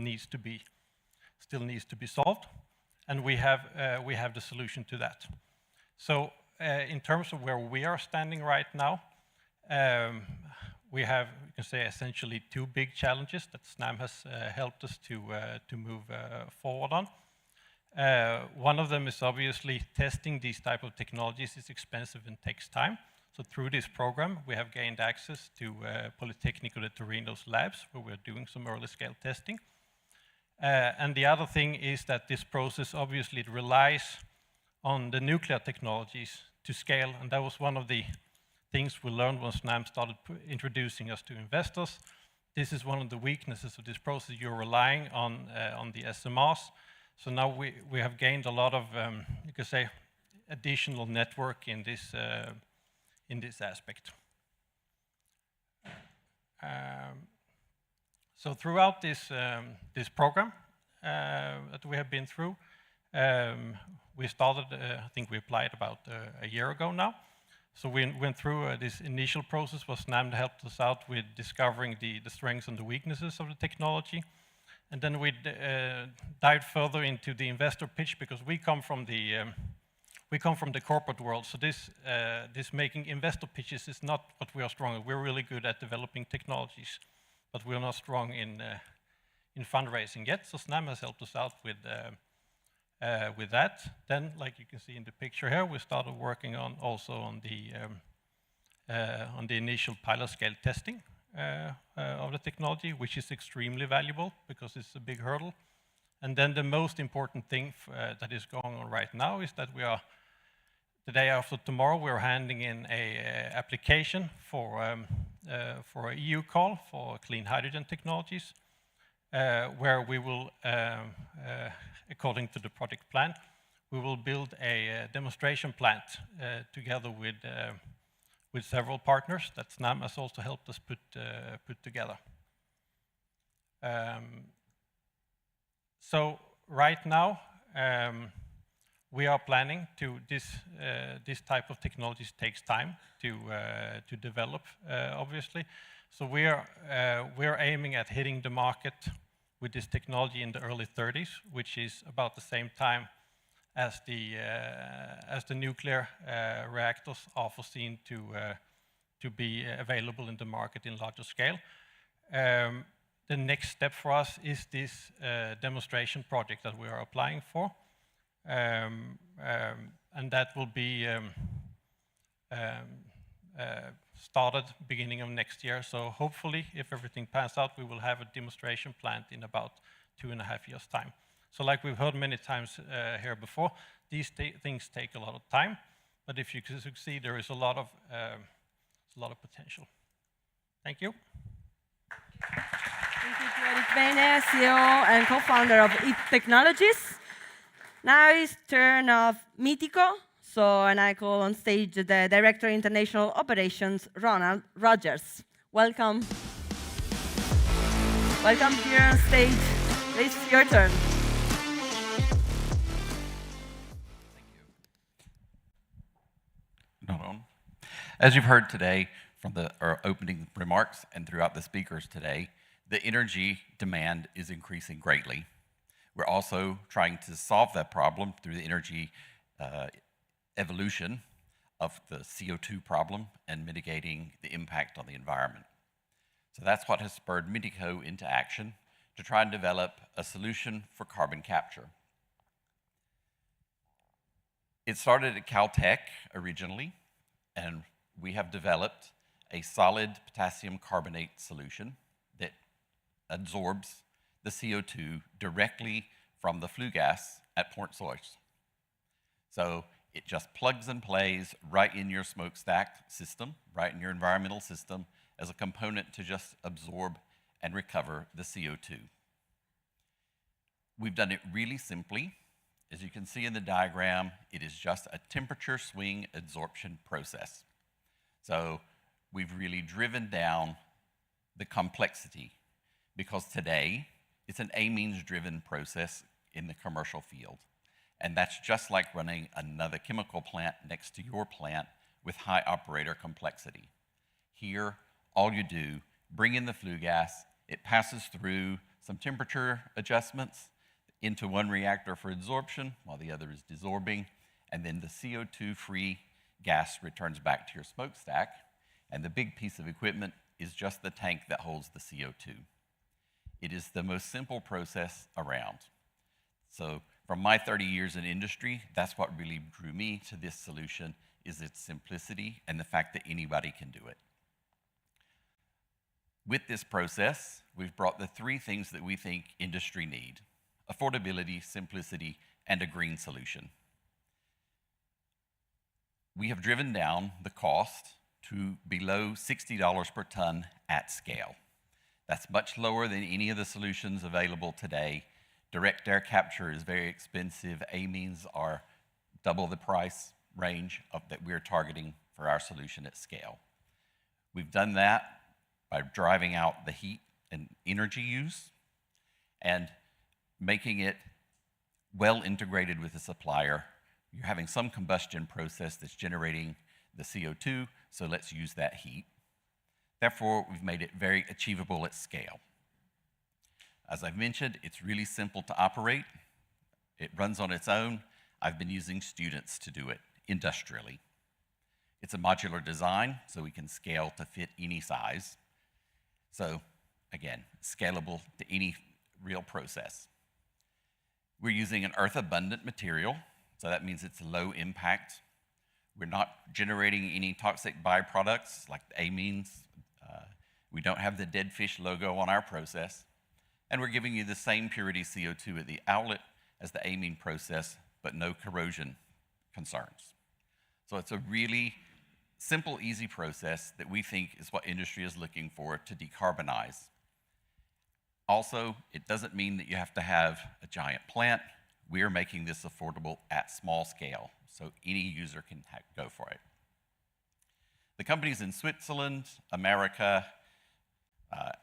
still needs to be solved, and we have the solution to that. So in terms of where we are standing right now, we have, you can say, essentially two big challenges that SNAM has helped us to move forward on. One of them is obviously testing these type of technologies is expensive and takes time. So through this program, we have gained access to Politecnico de Torino's labs, where we're doing some early scale testing. And the other thing is that this process obviously relies on the nuclear technologies to scale, and that was one of the things we learned when SNAM started introducing us to investors. This is one of the weaknesses of this process. You're relying on the SMRs. So now we have gained a lot of, you could say, additional network in this aspect. So throughout this program that we have been through, we started, I think we applied about a year ago now. So we went through this initial process where SNAM helped us out with discovering the strengths and the weaknesses of the technology. And then we dived further into the investor pitch, because we come from the corporate world. So this making investor pitches is not what we are strong at. We're really good at developing technologies, but we're not strong in fundraising yet. So SNAM has helped us out with that. Then, like you can see in the picture here, we started working on the initial pilot scale testing of the technology, which is extremely valuable because it's a big hurdle. And then the most important thing that is going on right now is that the day after tomorrow, we're handing in a application for a EU call for clean hydrogen technologies, where we will, according to the project plan, we will build a demonstration plant together with several partners that SNAM has also helped us put together. So right now, we are planning to this type of technologies takes time to develop, obviously. So we're aiming at hitting the market with this technology in the early 30s, which is about the same time as the nuclear reactors are foreseen to be available in the market in larger scale. The next step for us is this demonstration project that we are applying for. And that will be started beginning of next year. So hopefully, if everything pans out, we will have a demonstration plant in about 2.5 years' time. So like we've heard many times here before, these things take a lot of time, but if you succeed, there is a lot of potential. Thank you. Thank you to Eric Bene, CEO and co-founder of IT Technologies. Now it's turn of Mitico. So, and I call on stage the Director of International Operations, Ronald Rogers. Welcome. Welcome here on stage. It's your turn. Not on. As you've heard today from our opening remarks and throughout the speakers today, the energy demand is increasing greatly. We're also trying to solve that problem through the energy evolution of the CO2 problem and mitigating the impact on the environment. So that's what has spurred Mitico into action to try and develop a solution for carbon capture. It started at Caltech originally, and we have developed a solid potassium carbonate solution that absorbs the CO2 directly from the flue gas at port source. So it just plugs and plays right in your smokestack system, right in your environmental system, as a component to just absorb and recover the CO2. We've done it really simply. As you can see in the diagram, it is just a temperature swing adsorption process. So we've really driven down the complexity, because today it's an amines-driven process in the commercial field. And that's just like running another chemical plant next to your plant with high operator complexity. Here, all you do, bring in the flue gas, it passes through some temperature adjustments into one reactor for adsorption while the other is desorbing, and then the CO2-free gas returns back to your smokestack, and the big piece of equipment is just the tank that holds the CO2. It is the most simple process around. So from my 30 years in industry, that's what really drew me to this solution, is its simplicity and the fact that anybody can do it. With this process, we've brought the three things that we think industry need: affordability, simplicity, and a green solution. We have driven down the cost to below $60 per ton at scale. That's much lower than any of the solutions available today. Direct air capture is very expensive. Amines are double the price range that we're targeting for our solution at scale. We've done that by driving out the heat and energy use and making it well integrated with the supplier. You're having some combustion process that's generating the CO2, so let's use that heat. Therefore, we've made it very achievable at scale. As I've mentioned, it's really simple to operate. It runs on its own. I've been using students to do it industrially. It's a modular design, so we can scale to fit any size. So again, scalable to any real process. We're using an earth-abundant material, so that means it's low impact. We're not generating any toxic byproducts like the amines. We don't have the dead fish logo on our process. And we're giving you the same purity CO2 at the outlet as the amine process, but no corrosion concerns. So it's a really simple, easy process that we think is what industry is looking for to decarbonize. Also, it doesn't mean that you have to have a giant plant. We're making this affordable at small scale, so any user can go for it. The company's in Switzerland, America,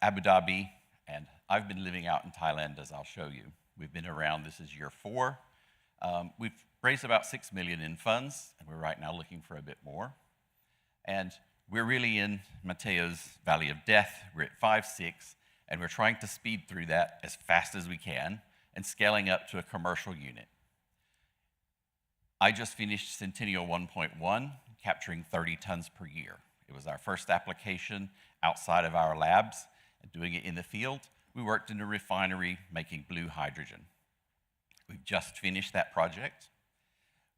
Abu Dhabi, and I've been living out in Thailand, as I'll show you. We've been around, this is year 4. We've raised about 6 million in funds, and we're right now looking for a bit more. And we're really in Mateo's Valley of Death. We're at 5, 6, and we're trying to speed through that as fast as we can and scaling up to a commercial unit. I just finished Centennial 1.1, capturing 30 tons per year. It was our first application outside of our labs and doing it in the field. We worked in a refinery making blue hydrogen. We've just finished that project.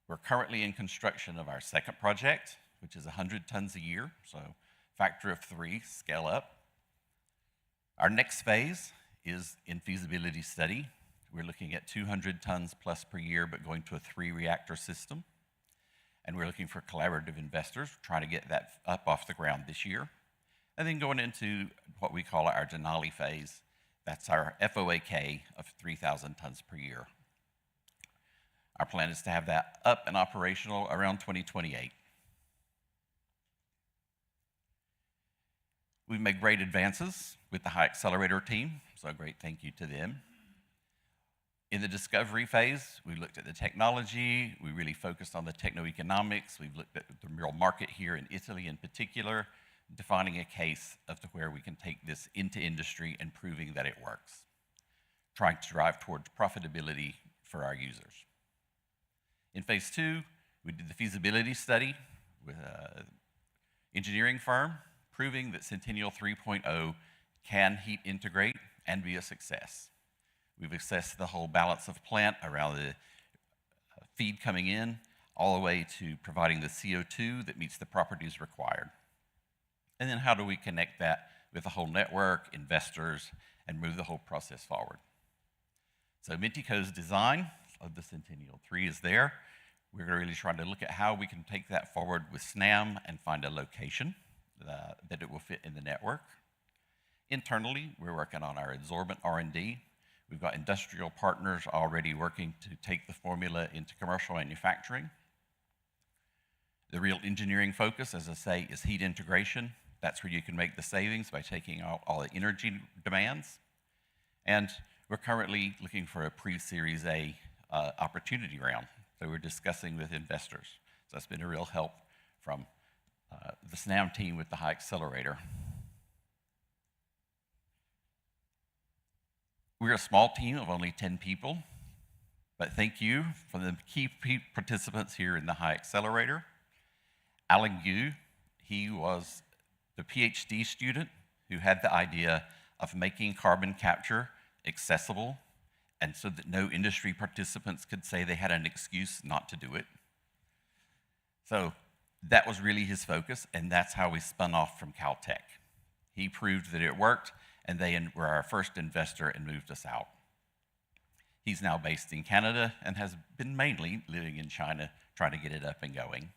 We're currently in construction of our second project, which is 100 tons a year, so factor of 3, scale up. Our next phase is in feasibility study. We're looking at 200 tons plus per year, but going to a 3-reactor system. And we're looking for collaborative investors, trying to get that up off the ground this year. And then going into what we call our Denali phase. That's our FOAK of 3,000 tons per year. Our plan is to have that up and operational around 2028. We've made great advances with the Hyaccelerator team, so a great thank you to them. In the discovery phase, we looked at the technology, we really focused on the techno-economics, we've looked at the real market here in Italy in particular, defining a case of to where we can take this into industry and proving that it works, trying to drive towards profitability for our users. In phase 2, we did the feasibility study with an engineering firm, proving that Centennial 3.0 can heat integrate and be a success. We've assessed the whole balance of plant around the feed coming in, all the way to providing the CO2 that meets the properties required. And then how do we connect that with the whole network, investors, and move the whole process forward? So Mintico's design of the Centennial 3 is there. We're really trying to look at how we can take that forward with SNAM and find a location that it will fit in the network. Internally, we're working on our adsorbent R&D. We've got industrial partners already working to take the formula into commercial manufacturing. The real engineering focus, as I say, is heat integration. That's where you can make the savings by taking out all the energy demands. And we're currently looking for a pre-Series A opportunity round. So we're discussing with investors. So that's been a real help from the SNAM team with the Hyaccelerator. We're a small team of only 10 people, but thank you for the key participants here in the Hyaccelerator. Alan Gu, he was the PhD student who had the idea of making carbon capture accessible, and so that no industry participants could say they had an excuse not to do it. So that was really his focus, and that's how we spun off from Caltech. He proved that it worked, and they were our first investor and moved us out. He's now based in Canada and has been mainly living in China, trying to get it up and going.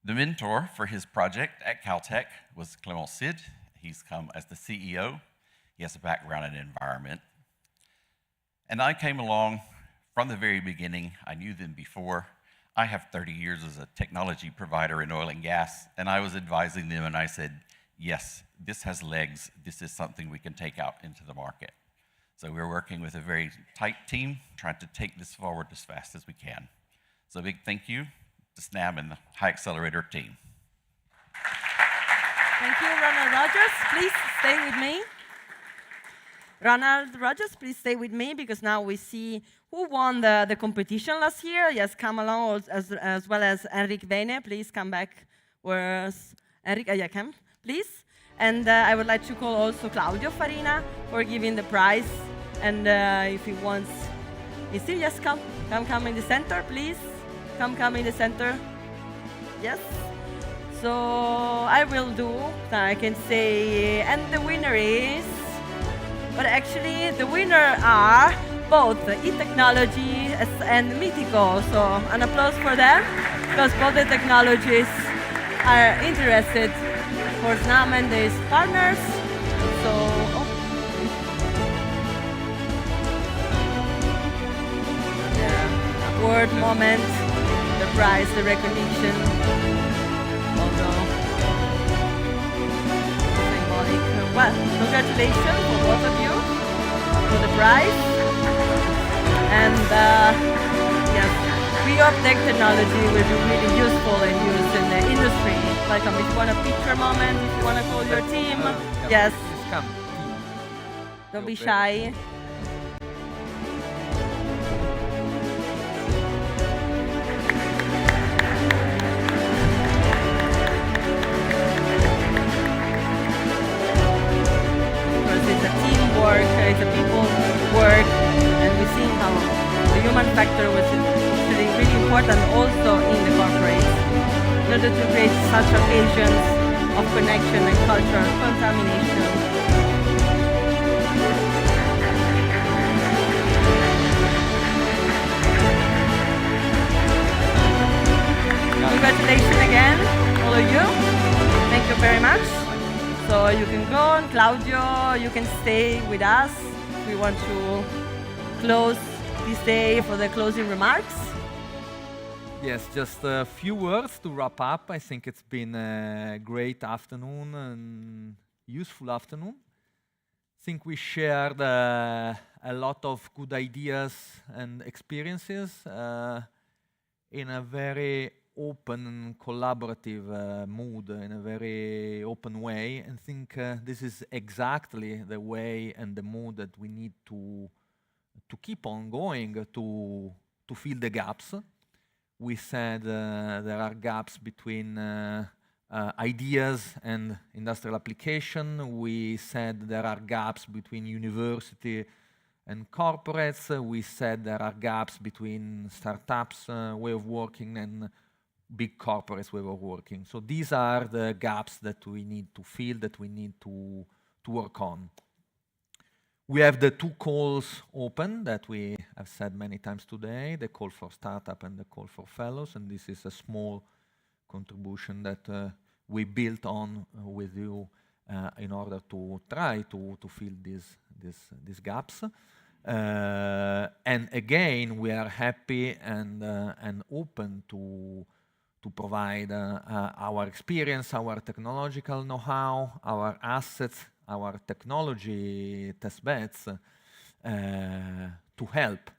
The mentor for his project at Caltech was Clément Sid. He's come as the CEO. He has a background in environment. And I came along from the very beginning. I knew them before. I have 30 years as a technology provider in oil and gas, and I was advising them, and I said, yes, this has legs. This is something we can take out into the market. So we're working with a very tight team, trying to take this forward as fast as we can. So a big thank you to SNAB and the Hyaccelerator team. Thank you, Ronald Rogers. Please stay with me. Ronald Rogers, please stay with me, because now we see who won the competition last year. Yes, come along, as well as Enric Vene. Please come back. Where's Enric? Yeah, come, please. And I would like to call also Claudio Farina for giving the prize. And if he wants, is he? Yes, come in the center, please. Come in the center. Yes. So I will do, I can say, and the winner is, but actually the winner are both e-technology and Mythico. So an applause for them, because both the technologies are interested for SNAM and its partners. So, the award moment, the prize, the recognition. Well, congratulations for both of you for the prize. And yes, we hope tech technology will be really useful and used in the industry. Welcome. If you want a picture moment, if you want to call your team, yes. Come. Don't be shy. It's a people work, and we see how the human factor was really important also in the corporates, in order to create such occasions of connection and cultural contamination. Congratulations again, all of you. Thank you very much. So you can go, and Claudio, you can stay with us. We want to close this day for the closing remarks. Yes, just a few words to wrap up. I think it's been a great afternoon and useful afternoon. I think we shared a lot of good ideas and experiences in a very open and collaborative mood, in a very open way, and think this is exactly the way and the mood that we need to keep on going to fill the gaps. We said there are gaps between ideas and industrial application. We said there are gaps between university and corporates. We said there are gaps between startups way of working and big corporates way of working. So these are the gaps that we need to fill, that we need to work on. We have the two calls open that we have said many times today, the Call4Startup and the Call4Fellows, and this is a small contribution that we built on with you in order to try to fill these gaps. And again, we are happy and open to provide our experience, our technological know-how, our assets, our technology test beds to help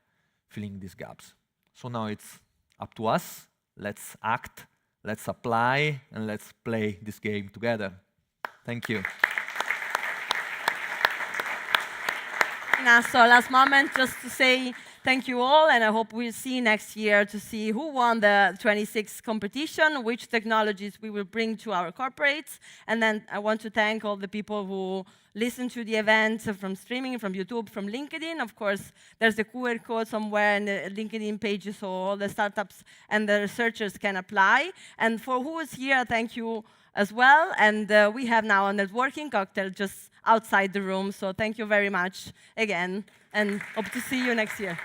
filling these gaps. So now it's up to us. Let's act, let's apply, and let's play this game together. Thank you. Now, so last moment, just to say thank you all, and I hope we'll see next year to see who won the 26th competition, which technologies we will bring to our corporates. And then I want to thank all the people who listened to the event from streaming, from YouTube, from LinkedIn. Of course, there's a QR code somewhere in the LinkedIn page, so all the startups and the researchers can apply. And for who is here, thank you as well. And we have now a networking cocktail just outside the room. So thank you very much again, and hope to see you next year.